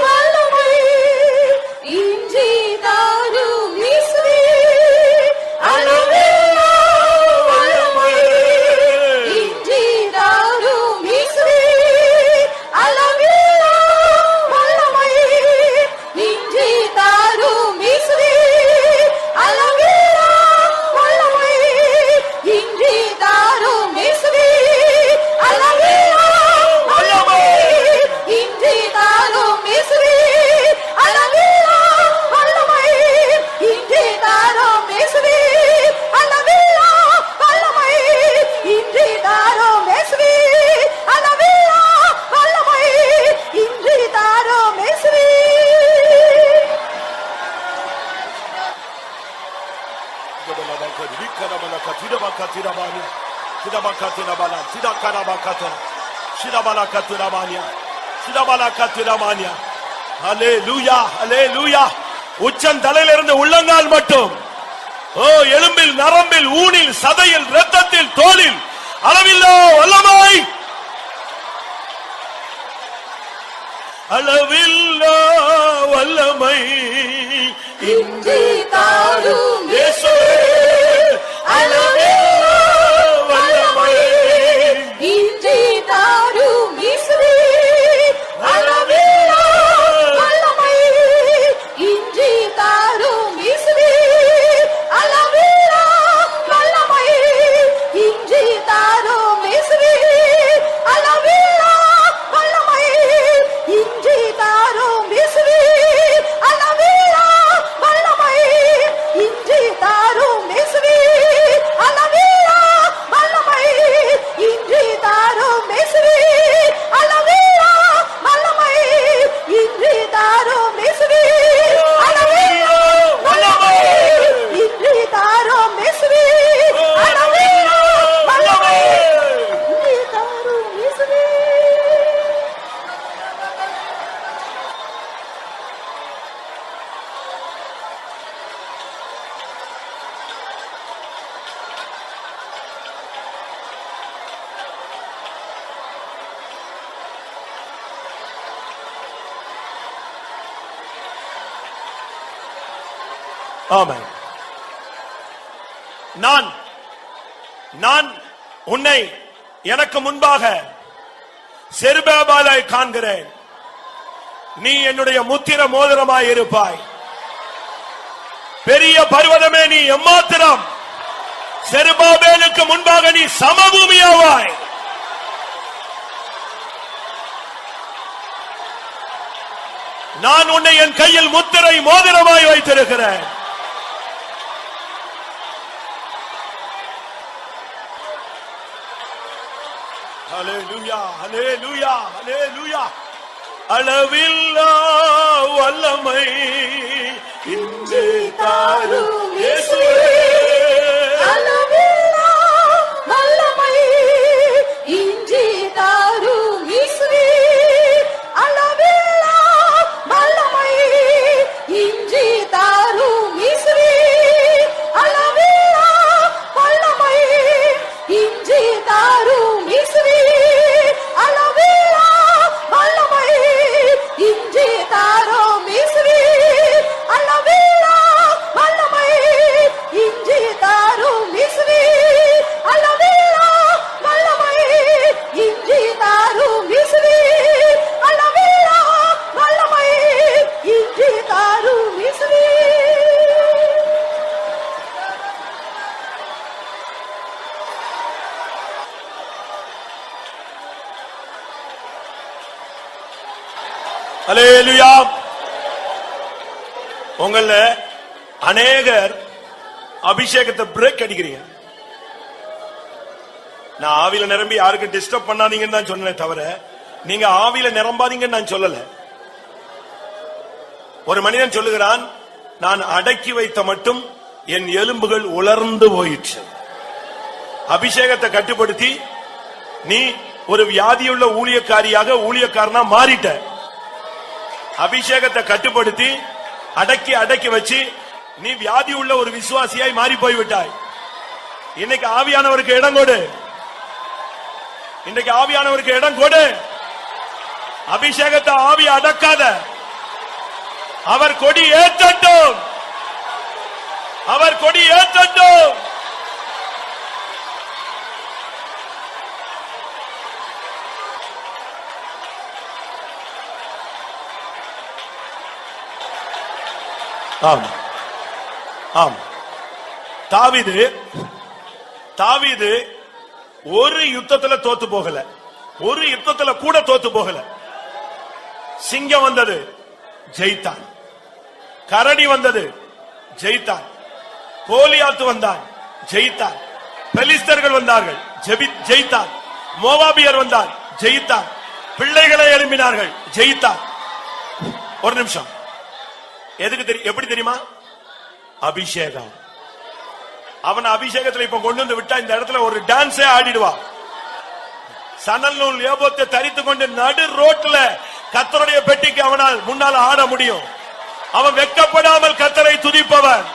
வல்லமை இன்று தாரும் இயேசுவே. அளவில்லா வல்லமை இன்று தாரும் இயேசுவே. அளவில்லா வல்லமை இன்று தாரும் இயேசுவே. அளவில்லா வல்லமை இன்று தாரும் இயேசுவே. அளவில்லா வல்லமை இன்று தாரும் இயேசுவே. அளவில்லா வல்லமை இன்று தாரும் இயேசுவே. அளவில்லா வல்லமை இன்று தாரும் இயேசுவே. அளவில்லா வல்லமை இன்று தாரும் இயேசுவே. ஹல்லேலூயா, ஹல்லேலூயா. உச்சந்தலையிலிருந்து உள்ளங்கால் மட்டும், எலும்பில், நரம்பில், ஊனில், சதையில், இரத்தத்தில், தோலில் அளவில்லா வல்லமை. அளவில்லா வல்லமை இன்று தாரும் இயேசுவே, அளவில்லா வல்லமை இன்று தாரும் இயேசுவே, அளவில்லா வல்லமை இன்று தாரும் இயேசுவே, அளவில்லா வல்லமை இன்று தாரும் இயேசுவே, அளவில்லா வல்லமை இன்று தாரும் இயேசுவே, அளவில்லா வல்லமை இன்று தாரும் இயேசுவே, அளவில்லா வல்லமை இன்று தாரும் இயேசுவே, அளவில்லா வல்லமை இன்று தாரும் இயேசுவே, அளவில்லா வல்லமை இன்று தாரும் இயேசுவே, அளவில்லா வல்லமை இன்று தாரும் இயேசுவே. ஆமென். நான் உன்னை எனக்கு முன்பாக செருபாபேலை காண்கிறேன். நீ என்னுடைய முத்திர மோதிரமாய் இருப்பாய். பெரிய பர்வதமே நீ எம்மாத்திரம், செருபாபேலுக்கு முன்பாக நீ சமபூமியாவாய். நான் உன்னை என் கையில் முத்திரை மோதிரமாய் வைத்திருக்கிறேன். ஹல்லேலூயா, ஹல்லேலூயா, ஹல்லேலூயா. அளவில்லா வல்லமை இன்று தாரும் இயேசுவே, அளவில்லா வல்லமை இன்று தாரும் இயேசுவே, அளவில்லா வல்லமை இன்று தாரும் இயேசுவே, அளவில்லா வல்லமை இன்று தாரும் இயேசுவே, அளவில்லா வல்லமை இன்று தாரும் இயேசுவே, அளவில்லா வல்லமை இன்று தாரும் இயேசுவே, அளவில்லா வல்லமை இன்று தாரும் இயேசுவே, அளவில்லா வல்லமை இன்று தாரும் இயேசுவே. ஹல்லேலூயா. உங்கள அநேகர் அபிஷேகத்தை பிரேக் அடிக்கிறீங்க. நான் ஆவியில நிரம்பி யாருக்கும் டிஸ்டர்ப் பண்ணாதீங்கன்னு தான் சொன்னேன் தவிர நீங்க ஆவியில நிரம்பாதீங்கன்னு நான் சொல்லல. ஒரு மனிதன் சொல்லுகிறான், நான் அடக்கி வைத்த மட்டும் என் எலும்புகள் உலர்ந்து போயிற்று. அபிஷேகத்தை கட்டுப்படுத்தி நீ ஒரு வியாதியுள்ள ஊழியக்காரனா மாறிட்ட. அபிஷேகத்தை கட்டுப்படுத்தி அடக்கி வச்சு நீ வியாதி உள்ள ஒரு விசுவாசியாய் மாறி போய்விட்டாய். இன்னைக்கு ஆவியானவருக்கு இடம் கொடு. இன்னைக்கு ஆவியானவருக்கு இடம் கொடு. அபிஷேகத்தை ஆவி அடக்காத. அவர் கொடி ஏற்றட்டும். அவர் கொடி ஏற்றட்டும். ஆம் ஆம். தாவீது ஒரு யுத்தத்துல தோத்து போகல. ஒரு யுத்தத்துல கூட தோத்து போகல. சிங்கம் வந்தது, ஜெயித்தான். கரடி வந்தது, ஜெயித்தான். கோலியாத்து வந்தான், ஜெயித்தான். பெலிஸ்தர்கள் வந்தார்கள், ஜெயித்தான். மோவாபியர் வந்தார், ஜெயித்தான். பிள்ளைகளை எழுப்பினார்கள், ஜெயித்தான். ஒரு நிமிஷம், எதுக்கு எப்படி தெரியுமா? அபிஷேகம். அவன் அபிஷேகத்துல இப்ப கொண்டு வந்து விட்டா இந்த இடத்துல ஒரு டான்ஸே ஆடிடுவான். சணல் நூல் ஏபோத்தை தரித்து கொண்டு நடு ரோட்ல கர்த்தருடைய பெட்டிக்கு அவனால் முன்னால் ஆட முடியும். அவன் வெட்கப்படாமல் கர்த்தரை துதிப்பவன்.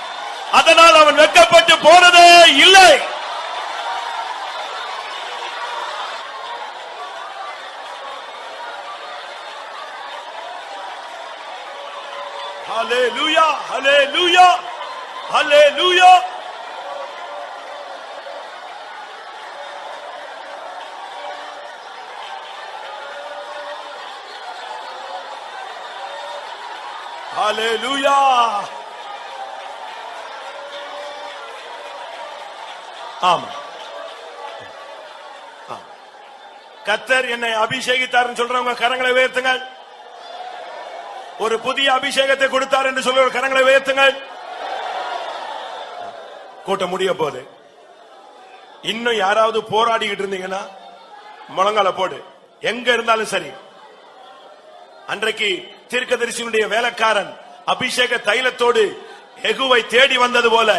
அதனால் அவன் வெட்கப்பட்டு போனதே இல்லை. ஹல்லேலூயா ஹல்லேலூயா ஹல்லேலூயா. ஹல்லேலூயா. ஆமா, கர்த்தர் என்னை அபிஷேகித்தார் சொல்றவங்க கரங்களை உயர்த்துங்கள். ஒரு புதிய அபிஷேகத்தை கொடுத்தார் என்று சொல்ற கரங்களை உயர்த்துங்கள். கூட்டம் முடிய போது இன்னும் யாராவது போராடிக்கிட்டு இருந்தீங்கன்னா முழங்கால போடு. எங்க இருந்தாலும் சரி. அன்றைக்கு தீர்க்கதரிசியினுடைய வேலைக்காரன் அபிஷேக தைலத்தோடு எகுவை தேடி வந்தது போல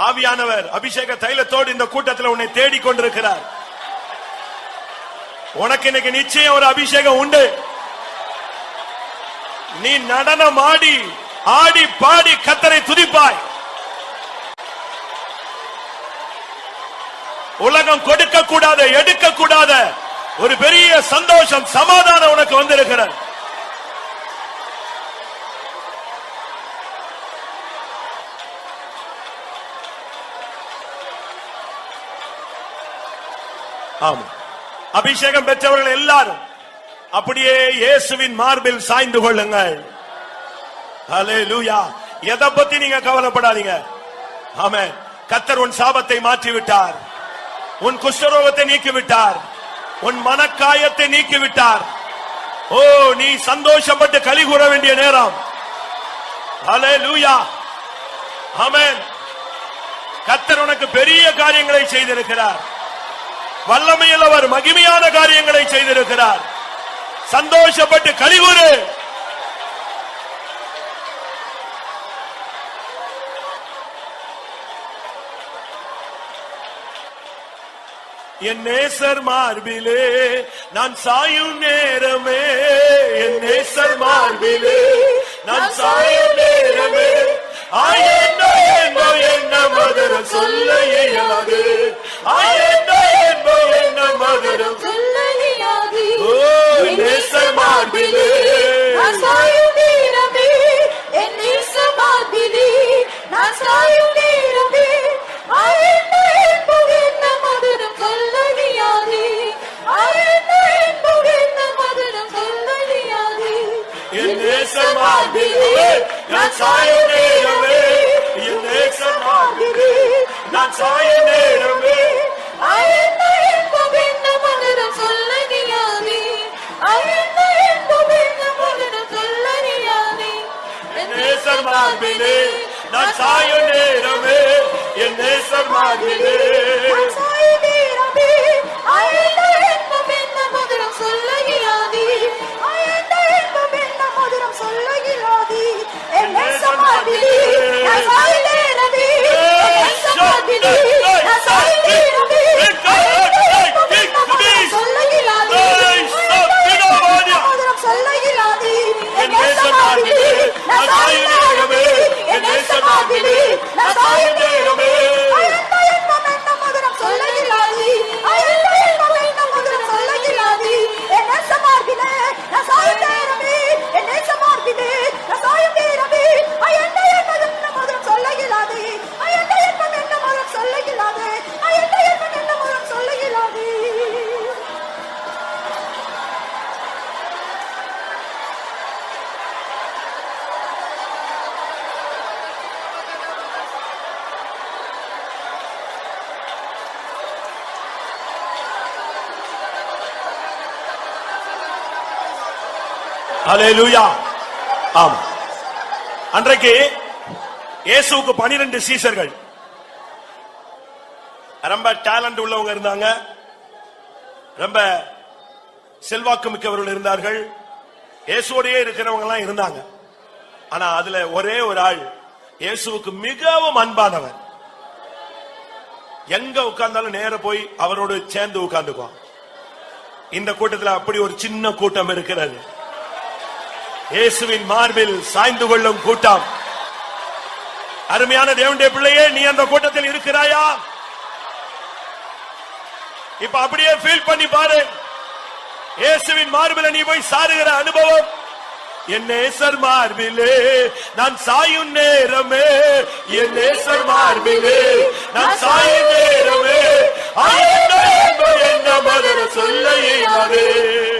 ஆவியானவர் அபிஷேக தைலத்தோடு இந்த கூட்டத்தில் உன்னை தேடிக் கொண்டிருக்கிறார். உனக்கு இன்னைக்கு நிச்சயம் ஒரு அபிஷேகம் உண்டு. நீ நடனம் ஆடி ஆடி பாடி கர்த்தரை துதிப்பாய். உலகம் கொடுக்க கூடாத எடுக்க கூடாத ஒரு பெரிய சந்தோஷம் சமாதானம் உனக்கு வந்திருக்கிறது. ஆமா, அபிஷேகம் பெற்றவர்கள் எல்லாரும் அப்படியே இயேசுவின் மார்பில் சாய்ந்து கொள்ளுங்கள். ஹல்லேலூயா. எதை பத்தி நீங்க கவலைப்படாதீங்க. ஆமென். கர்த்தர் உன் சாபத்தை மாற்றி விட்டார். உன் குஷ்டரோகத்தை நீக்கிவிட்டார். உன் மனக்காயத்தை நீக்கிவிட்டார். ஓ, நீ சந்தோஷப்பட்டு களி கூற வேண்டிய நேரம். ஹல்லேலூயா. ஆமென். கர்த்தர் உனக்கு பெரிய காரியங்களை செய்திருக்கிறார். வல்லமையுள்ளவர் மகிமையான காரியங்களை செய்திருக்கிறார். சந்தோஷப்பட்டு களி கூறு. என் நேசர் மார்பிலே நான் சாயும் நேரமே, என் நேசர் மார்பிலே நான் சாயும் நேரமே, ஆயன்னோ என்போ என்ன மதுரம் சொல்ல இயலாது, ஆயன்னோ என்போ என்ன மதுரம் சொல்ல இயலாது. ஓ, என் நேசர் மார்பிலே நான் சாயும் நேரமே, என் நேசர் மார்பிலே நான் சாயும் நேரமே, ஆயன்னோ என்போ என்ன மதுரம் சொல்ல இயலாது, ஆயன்னோ என்போ என்ன மதுரம் சொல்ல இயலாது. என் நேசர் மார்பிலே நான் சாயும் நேரமே, என் நேசர் மார்பிலே நான் சாயும் நேரமே, ஆயன்னோ என்போ என்ன மதுரம் சொல்ல இயலாது, ஆயன்னோ என்போ என்ன மதுரம் சொல்ல இயலாது. என் நேசர் மார்பிலே நான் சாயும் நேரமே, என் நேசர் மார்பிலே நான் சாயும் நேரமே, ஆயன்னோ என்போ என்ன மதுரம் சொல்ல இயலாது, ஆயன்னோ என்போ என்ன மதுரம் சொல்ல இயலாது. என் நேசர் மார்பிலே நான் சாயும் நேரமே, என் நேசர் மார்பிலே நான் சாயும் நேரமே, ஆயன்னோ என்போ என்ன மதுரம் சொல்ல இயலாது, ஆயன்னோ என்போ மதுரம் சொல்ல இயலாது. என் நேசர் மார்பிலே நான் சாயும் நேரமே, என் நேசர் மார்பிலே நான் சாயும் நேரமே, ஆயன்னோ என்போ என்ன மதுரம் சொல்ல இயலாது, ஆயன்னோ என்போ என்ன மதுரம் சொல்ல இயலாது. என் நேசர் மார்பிலே நான் சாயும் நேரமே, என் நேசர் மார்பிலே நான் சாயும் நேரமே, ஆயன்னோ என்போ என்ன மதுரம் சொல்ல இயலாது, ஆயன்னோ என்போ என்ன மதுரம் சொல்ல இயலாது, ஆயன்னோ என்போ என்ன மதுரம் சொல்ல இயலாது. ஹல்லேலூயா. ஆம், அன்றைக்கு இயேசுவுக்கு 12 சீஷர்கள் ரொம்ப டேலண்ட் உள்ளவங்க இருந்தாங்க, ரொம்ப செல்வாக்கு மிக்கவர்கள் இருந்தார்கள், இயேசுவோடயே இருக்கிறவங்க எல்லாம் இருந்தாங்க. ஆனா அதுல ஒரே ஒரு ஆள் இயேசுவுக்கு மிகவும் அன்பானவர். எங்க உட்கார்ந்தாலும் நேர போய் அவரோடு சேர்ந்து உட்கார்ந்துக்குவான். இந்த கூட்டத்தில் அப்படி ஒரு சின்ன கூட்டம் இருக்கிறது. இயேசுவின் மார்பில் சாய்ந்து கொள்ளும் கூட்டம். அருமையான தேவனுடைய பிள்ளையே, நீ அந்த கூட்டத்தில் இருக்கிறாயா? இப்ப அப்படியே ஃபீல் பண்ணி பாரு. இயேசுவின் மார்பில் நீ போய் சாருகிற அனுபவம், என் நேசர் மார்பிலே நான் சாயும் நேரமே, என் நேசர் மார்பிலே நான் சாயும் நேரமே, ஆயண்டோ என்பது என்ன மதுர சொல்ல இயலாதே,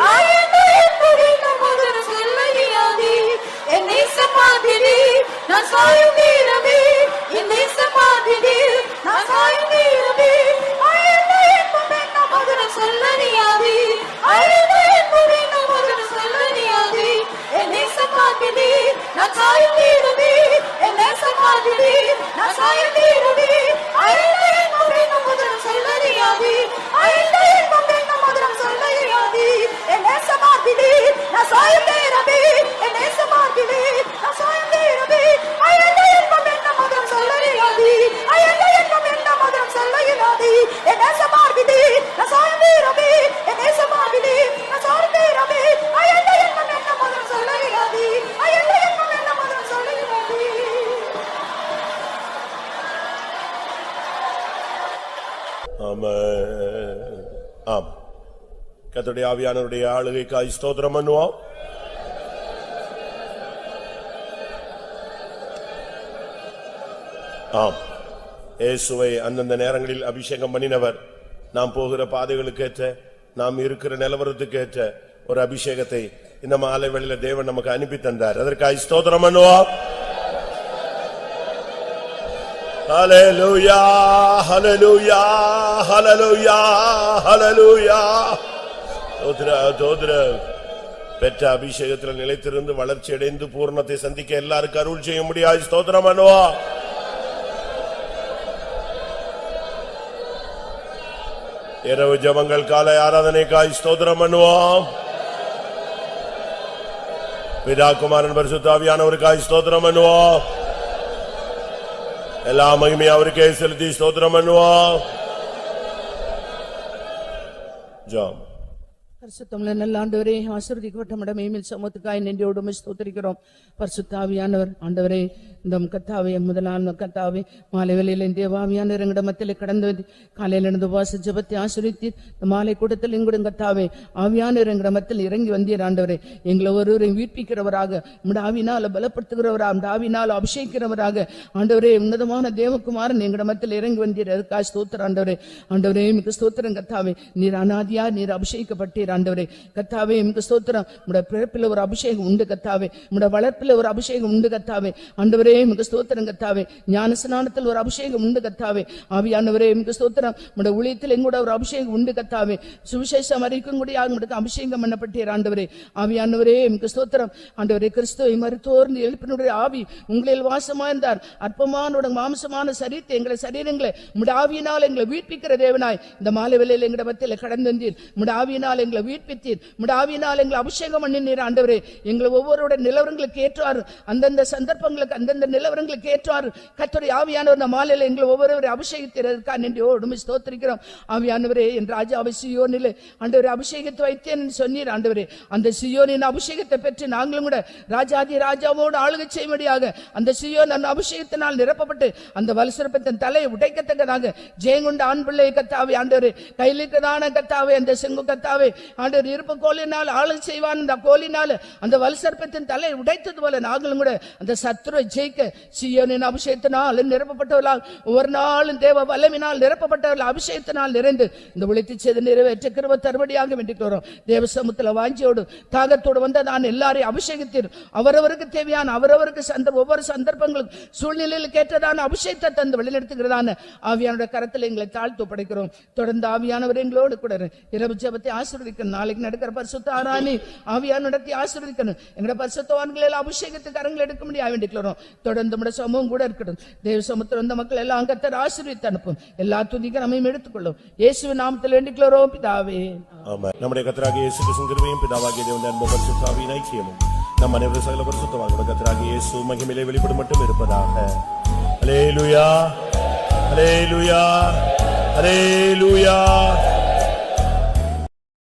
ஆயண்டோ என்பது என்ன மதுர சொல்ல இயலாதே. என் நேசர் மார்பிலே நான் சாயும் நேரமே, என் நேசர் மார்பிலே நான் சாயும் நேரமே, ஆயண்டோ என்பது என்ன மதுர சொல்ல இயலாதே, ஆயண்டோ என்பது என்ன மதுர சொல்ல இயலாதே. என் நேசர் மார்பிலே நான் சாயும் நேரமே, என் நேசர் மார்பிலே நான் சாயும் நேரமே, ஆயண்டோ என்பது என்ன மதுர சொல்ல இயலாதே, ஆயண்டோ என்பது என்ன மதுர சொல்ல இயலாதே. என் நேசர் மார்பிலே நான் சாயும் நேரமே, என் நேசர் மார்பிலே நான் சாயும் நேரமே, ஆயண்டோ என்பது என்ன மதுர சொல்ல இயலாதே, ஆயண்டோ என்பது என்ன மதுர சொல்ல இயலாதே. என் நேசர் மார்பிலே நான் சாயும் நேரமே, என் நேசர் மார்பிலே நான் சாயும் நேரமே, ஆயண்டோ என்பது என்ன மதுர சொல்ல இயலாதே, ஆயண்டோ என்பது என்ன மதுர சொல்ல இயலாதே. ஆமென். ஆம், கர்த்தருடைய ஆவியானவருடைய ஆளுகைக்காய் ஸ்தோத்திரம் பண்ணுவோம். ஆம், இயேசுவை அந்தந்த நேரங்களில் அபிஷேகம் பண்ணினவர். நாம் போகிற பாதைகளுக்கு ஏற்ற, நாம் இருக்கிற நிலவரத்துக்கு ஏற்ற ஒரு அபிஷேகத்தை இந்த மாலை வேளையில தேவன் நமக்கு அனுப்பி தந்தார். அதற்காக ஸ்தோத்திரம் பண்ணுவோம். ஹல்லேலூயா, ஹல்லேலூயா, ஹல்லேலூயா, ஹல்லேலூயா. ஸ்தோத்திரம். பெற்ற அபிஷேகத்தில் நிலைத்திருந்து வளர்ச்சி அடைந்து பூர்ணத்தை சந்திக்க எல்லாருக்கும் அருள் செய்ய முடியாது. ஸ்தோத்திரம் பண்ணுவோம். இரவு ஜெபங்கள், காலை ஆராதனைக்காய் ஸ்தோத்திரம் பண்ணுவோம். பிதா, குமாரன், பரிசுத்த ஆவியானவருக்காய் ஸ்தோத்திரம் பண்ணுவோம். எல்லா மகிமையும் அவருக்கே செலுத்தி ஸ்தோத்திரம் பண்ணுவோம். ஜெபம். பரிசுத்தமுள்ள நல்ல ஆண்டவரே, ஆசீர்வதிக்கப்பட்ட நம்முடைய மேல் சமூகத்துக்காய் நன்றியோடு உம்மை ஸ்தோத்திரிக்கிறோம். பரிசுத்த ஆவியானவர் ஆண்டவரே, இந்த கர்த்தாவே, முதலான கர்த்தாவே, மாலை வேளையில் இந்த ஆவியானவர் எங்களிடம் மத்தியிலே கடந்து வந்து காலையில் இருந்து உபவாச ஜெபத்தை ஆசீர்வதித்து இந்த மாலை கூட்டத்தில் எங்களுடைய கர்த்தாவே ஆவியானவர் எங்களிடம் மத்தியில் இறங்கி வந்தீர். ஆண்டவரே, எங்களை ஒருவரையும் வீட்பிக்கிறவராக, உம்முடைய ஆவியினால் பலப்படுத்துகிறவராக, உம்முடைய ஆவியினால் அபிஷேகிக்கிறவராக ஆண்டவரே, உன்னதமான தேவகுமாரன் எங்களிடம் மத்தியில் இறங்கி வந்தீர். அதுக்காக ஸ்தோத்திரம் ஆண்டவரே. ஆண்டவரே, மிக ஸ்தோத்திரம் கர்த்தாவே. நீர் அநாதியா, நீர் அபிஷேகிக்கப்பட்டீர். ஆண்டவரே கர்த்தாவே, உம்முடைய ஸ்தோத்திரம். உம்முடைய பிறப்பில் ஒரு அபிஷேகம் உண்டு கர்த்தாவே, உம்முடைய வளர்ப்பில் ஒரு அபிஷேகம் உண்டு கர்த்தாவே. ஆண்டவரே, உம்முடைய ஸ்தோத்திரம் கர்த்தாவே. ஞானஸ்நானத்தில் ஒரு அபிஷேகம் உண்டு கர்த்தாவே. ஆவியானவரே, உம்முடைய ஸ்தோத்திரம். உம்முடைய ஊழியத்தில் எங்கூட ஒரு அபிஷேகம் உண்டு கர்த்தாவே. சுவிசேஷம் அறிவிக்கும் கூடிய உங்களுக்கு அபிஷேகம் பண்ணப்பட்டீர். ஆண்டவரே, ஆவியானவரே, உம்முடைய ஸ்தோத்திரம். ஆண்டவரே, கிறிஸ்துவை மரித்தோர்ந்து எழுப்பினுடைய ஆவி உங்களில் வாசமாயிருந்தார். அற்பமான மாம்சமான சரீரத்தை, எங்களை சரீரங்களை உம்முடைய ஆவியினால் எங்களை வீட்பிக்கிற தேவனாய் இந்த மாலை வேளையில் எங்களுடைய மத்தியில் கடந்து வந்தீர். உம்முடைய ஆவியினால் எங்களை வீட்பித்தீர். உம்முடைய ஆவியினால் எங்களை அபிஷேகம் பண்ணினீர். ஆண்டவரே, எங்களை ஒவ்வொருடைய நிலவரங்களுக்கு ஏற்றார், அந்தந்த சந்தர்ப்பங்களுக்கு அந்தந்த நிலவரங்களுக்கு ஏற்றார். கர்த்தருடைய ஆவியானவர் இந்த மாலையில் எங்களை ஒவ்வொருவரை அபிஷேகித்ததற்காக நன்றியோடு உம்மை ஸ்தோத்திரிக்கிறோம். ஆவியானவரே, என் ராஜாவை சீயோனிலே ஆண்டவரே அபிஷேகத்தை வைத்தேன் சொன்னீர். ஆண்டவரே, அந்த சீயோனின் அபிஷேகத்தை பெற்று நாங்களும் கூட ராஜாதி ராஜாவோடு ஆளுகை செய்யும்படியாக அந்த சீயோன் அந்த அபிஷேகத்தினால் நிரப்பப்பட்டு அந்த வலுசர்ப்பத்தின் தலையை உடைக்கத்தக்கதாக ஜெயங்கொண்ட ஆண் பிள்ளை கர்த்தாவே, ஆண்டவரே, கையிலுக்கதான கர்த்தாவே, அந்த செங்கு கர்த்தாவே, ஆண்டவர் இருப்பு கோலினால் ஆளுகை செய்வான். அந்த கோலினால் அந்த வலுசர்ப்பத்தின் தலையை உடைத்தது போல நாங்களும் கூட அந்த சத்துருவை ஜெயிக்க சீயோனின் அபிஷேகத்தினால் நிரப்பப்பட்டவர்களால், ஒவ்வொரு நாளும் தேவ வல்லமையினால் நிரப்பப்பட்டவர்கள் அபிஷேகத்தினால் நிறைந்து இந்த உழைத்து செய்து நிறைவேற்ற கிருபை தருபடியாக வேண்டிக்கிறோம். தேவ சமூகத்தில் வாஞ்சியோடு தாகத்தோடு வந்த நான் எல்லாரையும் அபிஷேகித்தீர். அவரவருக்கு தேவையான அவரவருக்கு ஒவ்வொரு சந்தர்ப்பங்களுக்கும் சூழ்நிலையில் கேட்டதான அபிஷேகத்தை தந்து வழிநடத்துகிறதான ஆவியானுடைய கரத்தில் எங்களை தாழ்த்து படைக்கிறோம். தொடர்ந்து ஆவியானவர் எங்களோடு கூட இரவு ஜெபத்தை ஆசீர்வதிக்கணும். நாளைக்கு நடக்கிற பரிசுத்த ஆராதனை ஆவியான நடத்தி ஆசீர்வதிக்கணும். எங்களுடைய பரிசுத்தவான்கள் அபிஷேகத்துக்கு கரங்கள் எடுக்க முடியாது வேண்டிக்கிறோம். தொடர்ந்து நம்முடைய சமூகம் கூட இருக்கட்டும். தேவ சமூகத்தில் வந்த மக்கள் எல்லாம் அங்கத்தை ஆசீர்வதித்து அனுப்பும். எல்லா துதிக்கும் நம்மையும் எடுத்துக்கொள்ளும். இயேசுவின் நாமத்தில் வேண்டிக்கிறோம் பிதாவே. ஆமென். நம்முடைய கர்த்தராகிய இயேசு கிறிஸ்துவின் கிருபையும் பிதாவாகிய தேவனுடைய அன்பும் பரிசுத்த ஆவியின் ஐக்கியமும் நம் அனைவரும் சகல பரிசுத்தவான்களுடைய கர்த்தராகிய இயேசு மகிமையிலே வெளிப்படும் மட்டும் இருப்பதாக. ஹல்லேலூயா, ஹல்லேலூயா, ஹல்லேலூயா.